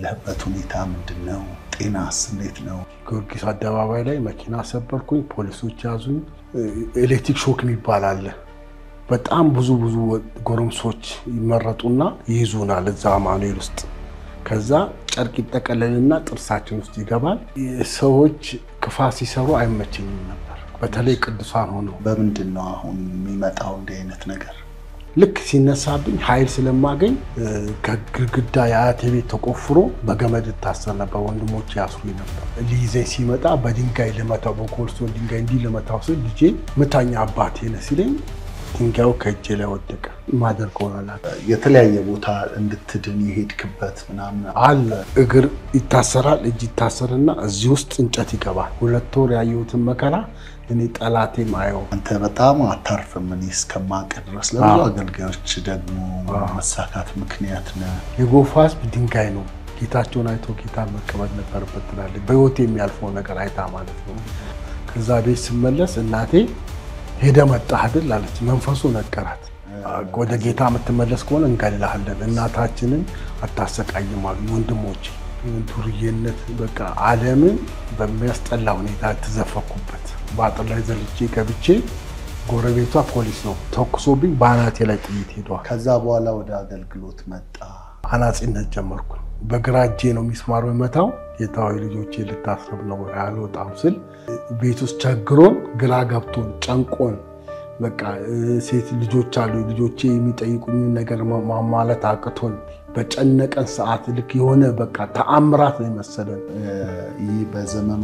ለህበት ሁኔታ ምንድነው ጤናስ እንዴት ነው ጊዮርጊስ አደባባይ ላይ መኪና ሰበርኩኝ ፖሊሶች ያዙኝ ኤሌክትሪክ ሾክ ይባላል በጣም ብዙ ጎረምሶች ይመረጡና ይይዙናል እዛ ማኑኤል ውስጥ ከዛ ጨርቅ ይጠቀለልና ጥርሳችን ውስጥ ይገባል ሰዎች ክፋት ሲሰሩ አይመቸኝም ነበር በተለይ ቅዱሳን ሆኖ በምንድነው አሁን የሚመጣው እንደ አይነት ነገር ልክ ሲነሳብኝ ኃይል ስለማገኝ ከግድግዳ ያቴ ቤት ተቆፍሮ በገመድ ታሰር ነበር ወንድሞች ያስሩኝ ነበር ሊይዘኝ ሲመጣ በድንጋይ ለመታው በኮልስቶን ድንጋይ እንዲ ለመታው ሲል ልጄ መታኛ አባቴ ነው ሲለኝ ድንጋዩ ከእጄ ላይ ወደቀ ማደርገው አላ የተለያየ ቦታ እንድትድን ይሄድክበት ምናምን አለ እግር ይታሰራል እጅ ይታሰርና እዚህ ውስጥ እንጨት ይገባል ሁለት ወር ያየሁትን መከራ እኔ ጣላቴ ማየው አንተ በጣም አታርፍም እኔ እስከማቀ ድረስ ለብዙ አገልጋዮች ደግሞ መሳካት ምክንያት ነው የጎፋስ ድንጋይ ነው ጌታቸውን አይቶ ጌታን መቀበል ነበርበት ትላል በህይወት የሚያልፈው ነገር አይታ ማለት ነው ከዛ ቤት ስመለስ እናቴ ሄደ መጣ አይደል አለች መንፈሱ ነገራት ወደ ጌታ መተመለስ ከሆነ እንገላለን እናታችንን አታሰቃይም አሉ ወንድሞቼ ዱርዬነት በቃ ዓለምን በሚያስጠላ ሁኔታ ተዘፈኩበት ባጥር ላይ ዘልቼ ገብቼ ጎረቤቷ ፖሊስ ነው ተኩሶብኝ ባናቴ ላይ ጥይት ሄዷል ከዛ በኋላ ወደ አገልግሎት መጣ አናጺነት ጀመርኩ በግራጄ ነው ሚስማር መታው የታው ልጆቼ ልታስረብ ነው ያልወጣው ስል ቤት ውስጥ ቸግሮን ግራ ገብቶን ጨንቆን በቃ ሴት ልጆች አሉ ልጆቼ የሚጠይቁኝ ነገር ማማለት አቅቶን በጨነቀን ሰዓት ልክ የሆነ በቃ ተአምራት ነው መሰለን ይህ በዘመኑ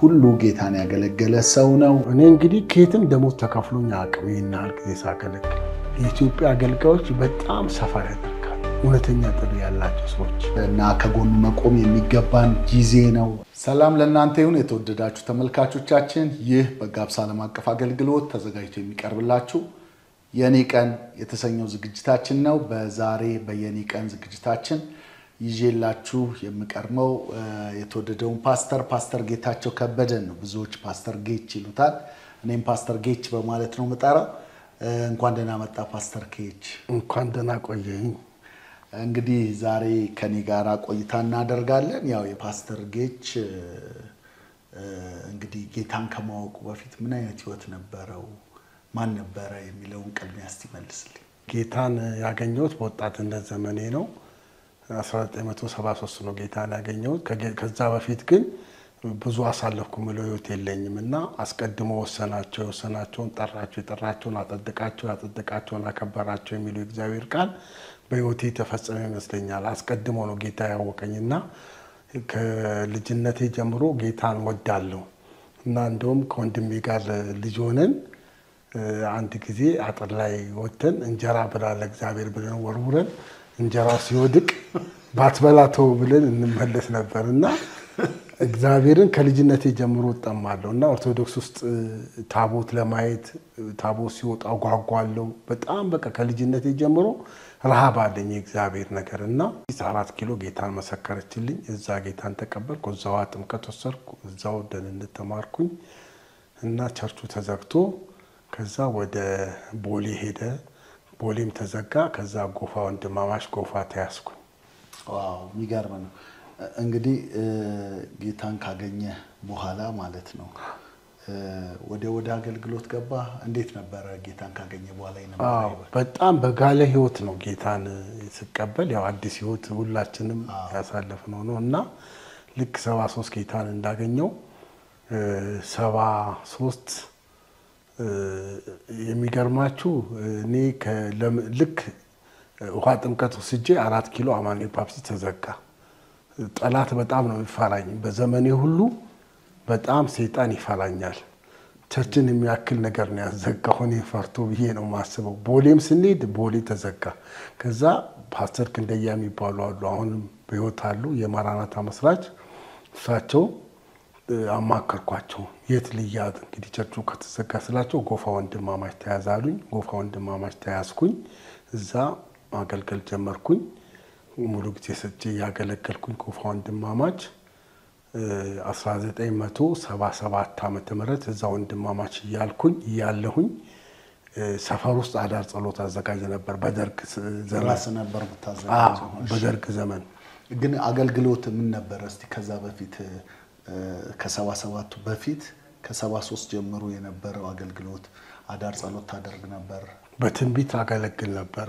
ሁሉ ጌታን ያገለገለ ሰው ነው እኔ እንግዲህ ከየትም ደሞዝ ተከፍሎኝ አቅሜና አልከ ሳከለክ የኢትዮጵያ አገልጋዮች በጣም ሰፋር ያደርጋል እውነተኛ ጥሪ ያላቸው ሰዎች እና ከጎኑ መቆም የሚገባን ጊዜ ነው ሰላም ለእናንተ ይሁን የተወደዳችሁ ተመልካቾቻችን ይህ በጋብሳ ዓለም አቀፍ አገልግሎት ተዘጋጅቶ የሚቀርብላችሁ የኔ ቀን የተሰኘው ዝግጅታችን ነው በዛሬ በየኔ ቀን ዝግጅታችን ይዤላችሁ የምቀርመው የተወደደውን ፓስተር ጌታቸው ከበደን ነው ብዙዎች ፓስተር ጌች ይሉታል እኔም ፓስተር ጌች በማለት ነው መጣራው እንኳን ደህና መጣ ፓስተር ጌች እንኳን ደህና ቆየኝ እንግዲህ ዛሬ ከኔ ጋር ቆይታ እናደርጋለን ያው የፓስተር ጌች እንግዲህ ጌታን ከማወቁ በፊት ምን አይነት ህይወት ነበረው ማን ነበረ የሚለውን ቀልብ ያስቲመልስልኝ ጌታን ያገኘሁት በወጣትነት ዘመኔ ነው 1973 ነው ጌታን ያገኘሁት ከዛ በፊት ግን ብዙ አሳለፍኩ ምለው ህይወት የለኝምና አስቀድሞ ወሰናቸውን ጠራቸውን አጠደቃቸውን አከበራቸው የሚለው እግዚአብሔር ቃል በህይወቴ ተፈጸመ ይመስለኛል አስቀድሞ ነው ጌታ ያወቀኝና ከልጅነቴ ጀምሮ ጌታን ወዳለሁ እና እንደውም ከወንድሜ ጋር ልጅ ሆነን አንድ ጊዜ አጥር ላይ ወተን እንጀራ ብላ ለእግዚአብሔር ብለን ወርውረን እንጀራው ሲወድቅ ባትበላተው ብለን እንመለስ ነበርና እግዚአብሔርን ከልጅነቴ ጀምሮ ተጠማለሁና ኦርቶዶክስ ውስጥ ታቦት ለማየት ታቦት ሲወጣ ጓጓለሁ በጣም በቃ ከልጅነቴ ጀምሮ ረሃብ አለኝ እግዚአብሔር ነገርና 4 ኪሎ ጌታን መሰከረችልኝ እዛ ጌታን ተቀበልኩ እዛው ጥምቀት ወሰድኩ እዛው ደህንነት ተማርኩኝ እና ቸርቹ ተዘግቶ ከዛ ወደ ቦሌ ሄደ ቦሌም ተዘጋ ከዛ ጎፋ ወንድማማች ጎፋ ተያዝኩ ዋው የሚገርም ነው እንግዲህ ጌታን ካገኘ በኋላ ማለት ነው ወደ አገልግሎት ገባ እንዴት ነበር ጌታን ካገኘ በኋላ ይነበራል በጣም በጋለ ህይወት ነው ጌታን ሲቀበል ያው አዲስ ህይወት ሁላችንም ያሳለፍነው ነውና ልክ 73 ጌታን እንዳገኘው 73 የሚገርማችሁ እኔ ልክ ውሃ ጥምቀት ወስጄ 4 ኪሎ አማኑኤል ፓፕሲ ተዘጋ ጠላት በጣም ነው ይፈራኝ በዘመኔ ሁሉ በጣም ሰይጣን ይፈራኛል ቸርችን የሚያክል ነገር ነው ያዘጋው እኔ ፈርቶ ብዬ ነው ማስበው ቦሌም ስንሄድ ቦሌ ተዘጋ ከዛ ፓስተር ክንደያ የሚባሉ አሉ አሁንም በህይወት አሉ የማራናታ መስራች እሳቸው አማከርኳቸው የት ልያዝ እንግዲህ ቸርቹ ከተዘጋ ስላቸው ጎፋ ወንድማማች ተያዛሉኝ ጎፋ ወንድማማች ተያዝኩኝ እዛ ማገልገል ጀመርኩኝ ሙሉ ጊዜ ሰጪ ያገለገልኩኝ ጎፋ ወንድማማች 1977 ዓመተ ምህረት እዛ ወንድማማች ያለሁኝ ሰፈር ውስጥ አዳር ጸሎት አዘጋጀ ነበር በደርግ ዘመን ነበር በታዘጋጀው በደርግ ዘመን ግን አገልግሎት ምን ነበር? እስቲ ከዛ በፊት ከ77 በፊት ከ73 ጀምሮ የነበረው አገልግሎት አዳር ጸሎት ታደርግ ነበር? በትንቢት አገለግል ነበር።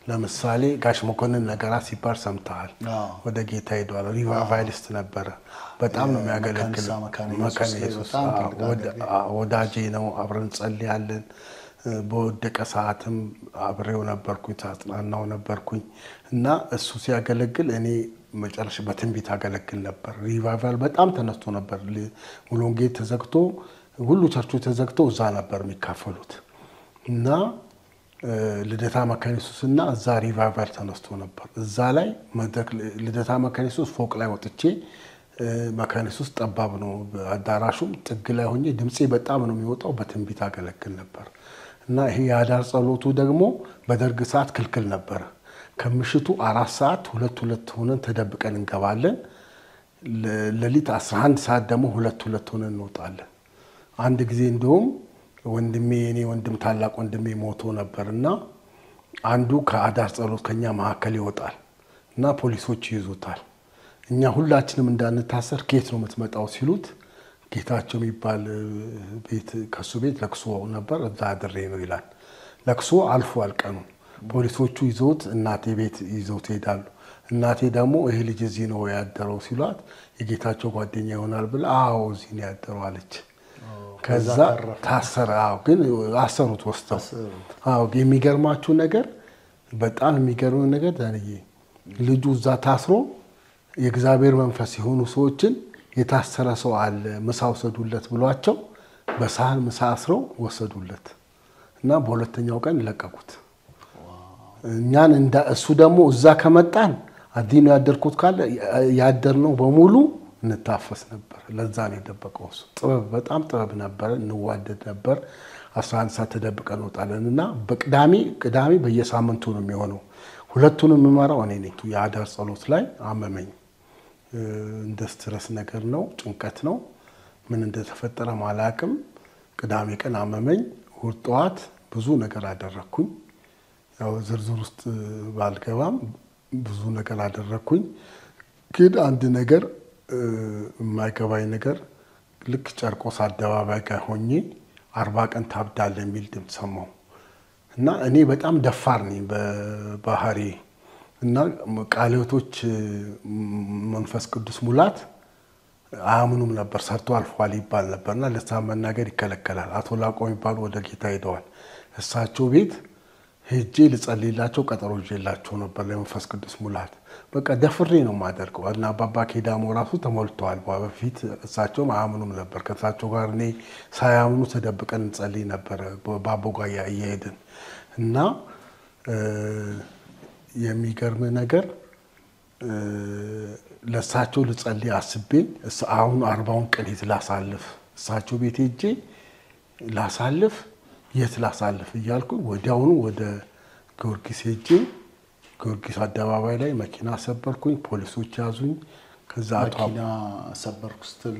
ለምሳሌ ጋሽ መኮንን ነገራ ሲባል ሰምተሃል? ወደ ጌታ ሄዷል። ሪቫይቫሊስት ነበር። በጣም ነው የሚያገለግል። መካነ ኢየሱስ ወዳጄ ነው። አብረን ጸልያለን። በወደቀ ሰዓትም አብሬው ነበርኩኝ፣ ታጽናናው ነበርኩኝ እና እሱ ሲያገለግል እኔ መጨረሻ በትንቢት አገለግል ነበር። ሪቫይቫል በጣም ተነስቶ ነበር። ሙሉ ወንጌል ተዘግቶ ሁሉ ቸርቾች ተዘግተው እዛ ነበር የሚካፈሉት እና ልደታ መካነ ኢየሱስና እዛ ሪቫይቫል ተነስቶ ነበር። እዛ ላይ መድረክ ልደታ መካነ ኢየሱስ ፎቅ ላይ ወጥቼ መካነ ኢየሱስ ጠባብ ነው አዳራሹም ጥግ ላይ ሆኜ ድምጼ በጣም ነው የሚወጣው። በትንቢት አገለግል ነበር እና ይሄ የአዳር ጸሎቱ ደግሞ በደርግ ሰዓት ክልክል ነበር። ከምሽቱ 4 ሰዓት 2 ሆነን ተደብቀን እንገባለን። ለሊት 11 ሰዓት ደግሞ 2 ሆነን እንወጣለን። አንድ ጊዜ እንደውም ወንድሜ የኔ ወንድም ታላቅ ወንድሜ ሞቶ ነበርና አንዱ ከአዳር ጸሎት ከኛ መካከል ይወጣል እና ፖሊሶች ይይዙታል። እኛ ሁላችንም እንዳንታሰር ከየት ነው የምትመጣው ሲሉት ጌታቸው የሚባል ቤት ከሱ ቤት ለቅሶ ነበር እዛ አድሬ ነው ይላል። ለቅሶ አልፏል ቀኑ። ፖሊሶቹ ይዘውት እናቴ ቤት ይዘውት ሄዳሉ። እናቴ ደግሞ ይሄ ልጅ እዚህ ነው ያደረው ሲሏት የጌታቸው ጓደኛ ይሆናል ብላ አዎ እዚህ ነው ያደረው አለች። ከዛ ታሰረ። አዎ ግን አሰሩት ወስተው። አዎ የሚገርማችሁ ነገር በጣም የሚገርመው ነገር ዳንዬ ልጁ እዛ ታስሮ የእግዚአብሔር መንፈስ የሆኑ ሰዎችን የታሰረ ሰው አለ ምሳ ወሰዱለት ብሏቸው በሳህን ምሳ አስረው ወሰዱለት እና በሁለተኛው ቀን ለቀቁት። እኛን እንደ እሱ ደግሞ እዛ ከመጣን አዲኑ ያደርኩት ካለ ያደርነው በሙሉ እንታፈስ ነበር። ለዛ ነው የደበቀው እሱ። ጥበብ በጣም ጥበብ ነበር። እንዋደድ ነበር። 11 ሰዓት ተደብቀን ወጣለንና ቅዳሜ በየሳምንቱ ነው የሚሆነው። ሁለቱንም የምመራው እኔ ነኝ። የአዳር ጸሎት ላይ አመመኝ። እንደ ስትረስ ነገር ነው፣ ጭንቀት ነው። ምን እንደተፈጠረ ማላቅም። ቅዳሜ ቀን አመመኝ። እሑድ ጠዋት ብዙ ነገር አደረኩኝ። ያው ዝርዝር ውስጥ ባልገባም ብዙ ነገር አደረኩኝ። ግን አንድ ነገር የማይገባኝ ነገር ልክ ጨርቆስ አደባባይ ጋር ሆኜ 40 ቀን ታብዳለህ የሚል ድምፅ ሰማሁ እና እኔ በጣም ደፋር ነኝ በባህሪ እና ቃልዮቶች መንፈስ ቅዱስ ሙላት አያምኑም ነበር። ሰርቶ አልፏል ይባል ነበርና ለሳም መናገር ይከለከላል። አቶ ላቆ የሚባሉ ወደ ጌታ ሄደዋል። እሳቸው ቤት ሄጄ ልጸልይላቸው ቀጠሮ ይዤላቸው ነበር ለመንፈስ ቅዱስ ሙላት። በቃ ደፍሬ ነው የማደርገው እና አባባ ኬዳሞ ራሱ ተሞልተዋል። በፊት እሳቸውም አያምኑም ነበር። ከእሳቸው ጋር እኔ ሳያምኑ ተደብቀን እንጸልይ ነበር በአቦጋያ እየሄድን እና የሚገርም ነገር ለእሳቸው ልጸልይ አስቤ አሁን 40ውን ቀን የት ላሳልፍ እሳቸው ቤት ሄጄ ላሳልፍ የት ላሳልፍ እያልኩ ወዲያውኑ ወደ ጊዮርጊስ ሄጄ ጊዮርጊስ አደባባይ ላይ መኪና ሰበርኩኝ። ፖሊሶች ያዙኝ። ከዛ መኪና ሰበርኩ ስትል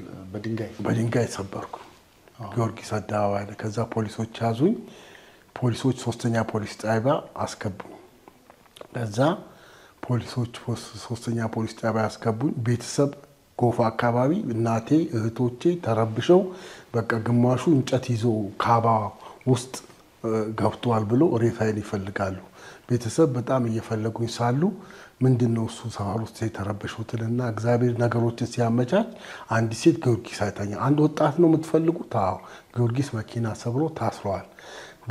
በድንጋይ ሰበርኩ ጊዮርጊስ አደባባይ ላይ። ከዛ ፖሊሶች ያዙኝ። ፖሊሶች 3ኛ ፖሊስ ጣቢያ አስገቡኝ። ከዛ ፖሊሶች 3ኛ ፖሊስ ጣቢያ አስገቡኝ። ቤተሰብ ጎፋ አካባቢ እናቴ እህቶቼ ተረብሸው በቃ ግማሹ እንጨት ይዞ ካባ ውስጥ ገብቷል ብሎ ሬሳይን ይፈልጋሉ። ቤተሰብ በጣም እየፈለጉኝ ሳሉ ምንድነው እሱ ሰፈር ውስጥ የተረበሹትና እግዚአብሔር ነገሮችን ሲያመቻች አንድ ሴት ጊዮርጊስ አይታኛ አንድ ወጣት ነው የምትፈልጉት? አዎ ጊዮርጊስ መኪና ሰብሮ ታስሯል።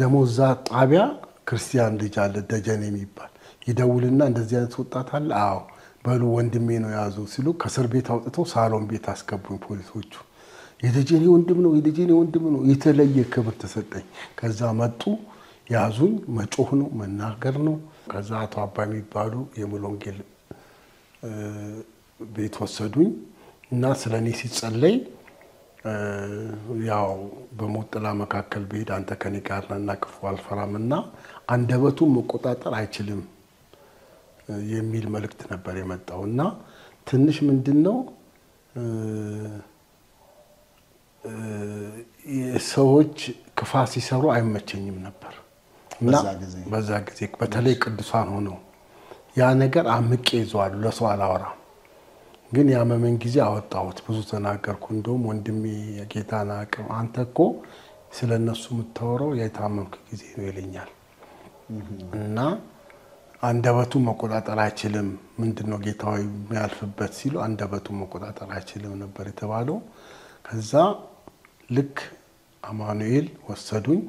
ደሞ እዛ ጣቢያ ክርስቲያን ልጅ አለ ደጀኔ የሚባል ይደውልና እንደዚህ አይነት ወጣት አለ። አዎ በሉ ወንድሜ ነው ያዙ ሲሉ ከእስር ቤት አውጥተው ሳሎን ቤት አስገቡኝ ፖሊሶቹ። የደጀኔ ወንድም ነው የተለየ ክብር ተሰጠኝ። ከዛ መጡ ያዙኝ። መጮህ ነው መናገር ነው። ከዛ አቶ አባይ የሚባሉ የሙሉ ወንጌል ቤት ወሰዱኝ እና ስለኔ ሲጸለይ ያው በሞት ጥላ መካከል ብሄድ አንተ ከኔ ጋር ነህና ክፉ አልፈራምና አንደበቱን መቆጣጠር አይችልም የሚል መልእክት ነበር የመጣውና ትንሽ ምንድነው ሰዎች ክፋት ሲሰሩ አይመቸኝም ነበር እና በዛ ጊዜ በተለይ ቅዱሳን ሆነው ያ ነገር አምቄ ይዟል። ለሰው አላወራም። ግን ያመመን ጊዜ አወጣሁት ብዙ ተናገርኩ እንደውም ወንድሜ የጌታን አቅም አንተ እኮ ስለነሱ የምታወራው የታመምክ ጊዜ ነው ይለኛል እና አንደበቱ መቆጣጠር አይችልም ምንድነው ጌታው የሚያልፍበት ሲሉ አንደበቱ መቆጣጠር አይችልም ነበር የተባለው ከዛ ልክ አማኑኤል ወሰዱኝ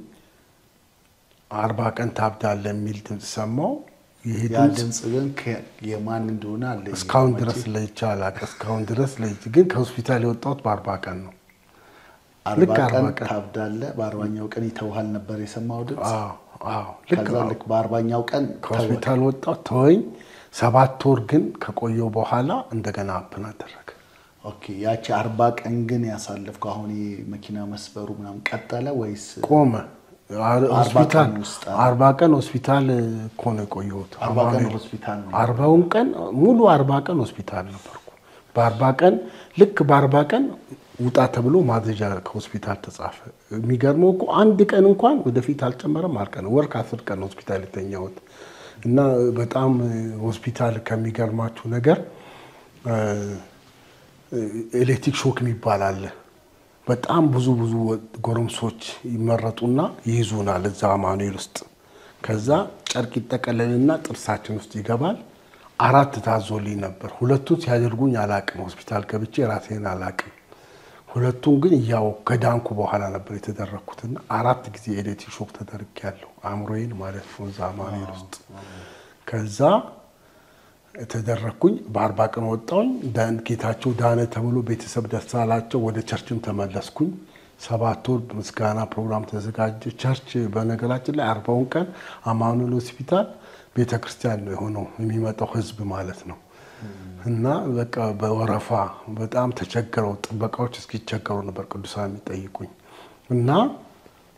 40 ቀን ታብዳለህ የሚል ድምጽ ሰማው ይሄ ድምጽ ግን የማን እንደሆነ አለ እስካሁን ድረስ ለይቻላል እስካሁን ድረስ ለይች ግን ከሆስፒታል የወጣሁት በ40 ቀን ነው 40 ቀን ታብዳለህ በ40ኛው ቀን ይተውሃል ነበር የሰማው ድምጽ አዎ ልክ በ40ኛው ቀን ከሆስፒታል ወጣሁ ተወኝ 7 ወር ግን ከቆየው በኋላ እንደገና አፕን አደረገ ኦኬ ያቺ 40 ቀን ግን ያሳለፍከው አሁን የመኪና መስበሩ ምናምን ቀጠለ ወይስ ቆመ ሆስፒታል 40 ቀን ሆስፒታል ኮነ ቆየሁት 40 ቀን ሆስፒታል ነው 40 ቀን ሙሉ 40 ቀን ሆስፒታል ነበርኩ በ40 ቀን ልክ በ40 ቀን ውጣ ተብሎ ማዘዣ ከሆስፒታል ተጻፈ የሚገርመው እኮ አንድ ቀን እንኳን ወደፊት አልጨመረም አልቀን ወር ከ10 ቀን ሆስፒታል የተኛሁት እና በጣም ሆስፒታል ከሚገርማችሁ ነገር ኤሌክትሪክ ሾክ ይባላል በጣም ብዙ ጎረምሶች ይመረጡና ይይዙናል እዛ አማኑኤል ውስጥ ከዛ ጨርቅ ይጠቀለልና ጥርሳችን ውስጥ ይገባል 4 ታዞልኝ ነበር ሁለቱን ሲያደርጉኝ አላቅም ሆስፒታል ገብቼ ራሴን አላቅም ሁለቱን ግን ያው ከዳንኩ በኋላ ነበር የተደረኩትና 4 ጊዜ ኤሌክትሪክ ሾክ ተደርጌያለሁ አምሮዬን ማለት ነው እዛ አማኑኤል ውስጥ ከዛ ተደረኩኝ በ40 ቀን ወጣሁኝ ጌታቸው ዳነ ተብሎ ቤተሰብ ደስ አላቸው ወደ ቸርችም ተመለስኩኝ 7 ወር ምስጋና ፕሮግራም ተዘጋጀ ቸርች በነገራችን ላይ 40 ቀን አማኑኤል ሆስፒታል ቤተክርስቲያን ነው የሆነው የሚመጣው ህዝብ ማለት ነው እና በቃ በወረፋ በጣም ተቸገረው ጥበቃዎች እስኪቸገሩ ነበር ቅዱሳን የሚጠይቁኝ እና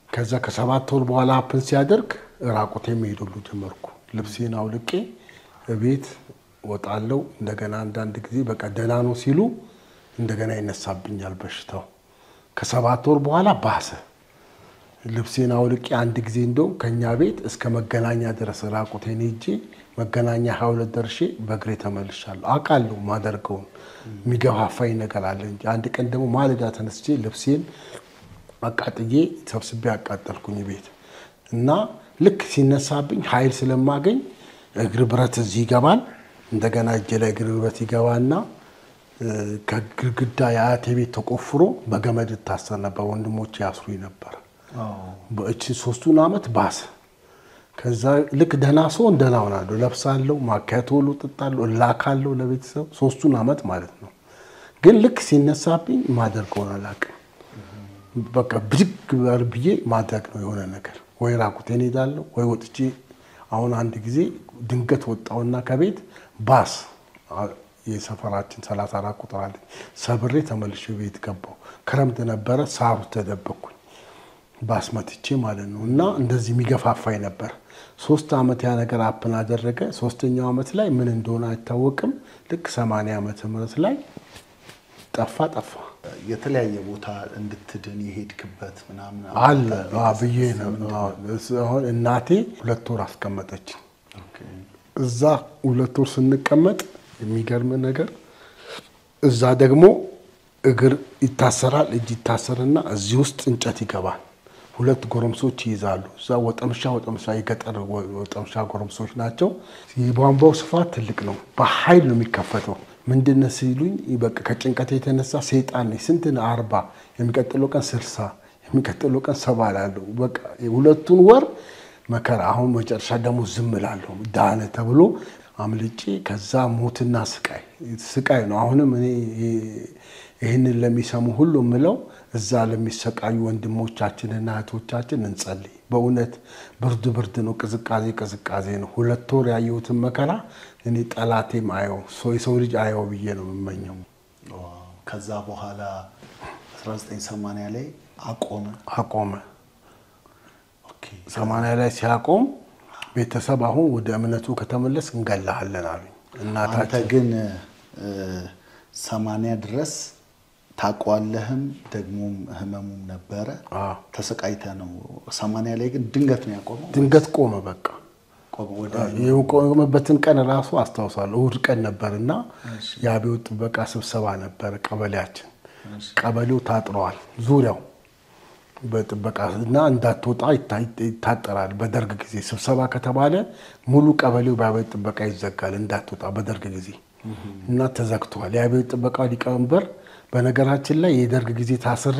ከዛ ከ7 ወር በኋላ አፕን ሲያደርግ ራቁቴ መሄዱሉ ጀመርኩ ልብሴን አውልቄ ቤት ወጣለው እንደገና አንዳንድ ጊዜ በቃ ደህና ነው ሲሉ እንደገና ይነሳብኛል በሽታው ከ7 ወር በኋላ ባሰ ልብሴን አውልቄ አንድ ጊዜ እንደው ከኛ ቤት እስከ መገናኛ ድረስ ራቁቴን ሄጄ መገናኛ 22 ደርሼ በእግሬ ተመልሻለሁ አቃለው ማደርገው የሚገፋፋኝ ነገር አለ እንጂ አንድ ቀን ደግሞ ማለዳ ተነስቼ ልብሴን አቃጥዬ ሰብስቤ አቃጠልኩኝ ቤት እና ልክ ሲነሳብኝ ኃይል ስለማገኝ እግር ብረት እዚህ ይገባል እንደገና እጄ ላይ እግር ብረት ይገባና ከግድግዳ ያቴ ቤት ተቆፍሮ በገመድ ታሰረ ነበር ወንድሞቼ ያስሩኝ ነበር በእቺ 3 አመት ባሰ ከዛ ልክ ደህና ሰው እንደና ሆናለሁ ለብሳለሁ ማካቶሉ ጥጣለሁ ላካለሁ ለቤተሰብ 3 አመት ማለት ነው ግን ልክ ሲነሳብኝ ማደርገውን አላውቅም በቃ ብድግ ብዬ ማድረግ ነው የሆነ ነገር ወይ ራቁቴን ሄዳለሁ ወይ ወጥቼ አሁን አንድ ጊዜ ድንገት ወጣውና ከቤት ባስ የሰፈራችን 34 ቁጥር አለ ሰብሬ ተመልሼ ቤት ገባው ክረምት ነበረ ሳሩ ተደበቅኩኝ ባስ መጥቼ ማለት ነው እና እንደዚህ የሚገፋፋይ ነበር 3 አመት ያ ነገር አፕን አደረገ 3ኛው አመት ላይ ምን እንደሆነ አይታወቅም ልክ 80 አመት ምህረት ላይ ጠፋ የተለያየ ቦታ እንድትድን ይሄድክበት ምናምን አለ አብዬ ነው አሁን እናቴ 2 ወር አስቀመጠች እዛ 2 ወር ስንቀመጥ የሚገርም ነገር እዛ ደግሞ እግር ይታሰራል እጅ ይታሰርና እዚህ ውስጥ እንጨት ይገባል 2 ጎረምሶች ይይዛሉ እዛ ወጠምሻ ይገጠር ወጠምሻ ጎረምሶች ናቸው የቧንቧው ስፋት ትልቅ ነው በኃይል ነው የሚከፈተው ምንድነው ሲሉኝ በቃ ከጭንቀት የተነሳ ሰይጣን ነው ስንት 40 የሚቀጥለው ቀን 60 የሚቀጥለው ቀን 70 ላለው በቃ ሁለቱን ወር መከራ አሁን መጨረሻ ደግሞ ዝም እላለሁ ዳነ ተብሎ አምልጬ ከዛ ሞትና ስቃይ ነው አሁንም እኔ ይሄንን ለሚሰሙ ሁሉ ምለው እዛ ለሚሰቃዩ ወንድሞቻችንና እህቶቻችን እንጸልይ በእውነት ብርድ ነው ቅዝቃዜ ነው 2 ወር ያየሁትን መከራ እኔ ጠላቴም አየው ሰው ልጅ አየው ብዬ ነው የምመኘው ከዛ በኋላ 1980 ላይ አቆመ ኦኬ 80 ላይ ሲያቆም ቤተሰብ አሁን ወደ እምነቱ ከተመለስ እንገላለን አሉኝ እናታችን ግን 80 ድረስ ታቋለህም ደግሞ ህመሙም ነበረ ተሰቃይተ ነው 80 ላይ ግን ድንገት ነው ያቆመው ድንገት ቆመ በቃ የቆመበትን ቀን ራሱ አስታውሳለሁ። እሑድ ቀን ነበርና የአብዮት ጥበቃ ስብሰባ ነበር ቀበሌያችን። ቀበሌው ታጥሯል ዙሪያው በጥበቃ እና እንዳትወጣ ይታጠራል። በደርግ ጊዜ ስብሰባ ከተባለ ሙሉ ቀበሌው በአብዮት ጥበቃ ይዘጋል እንዳትወጣ በደርግ ጊዜ እና ተዘግቷል። የአብዮት ጥበቃ ሊቀመንበር በነገራችን ላይ የደርግ ጊዜ ታስሬ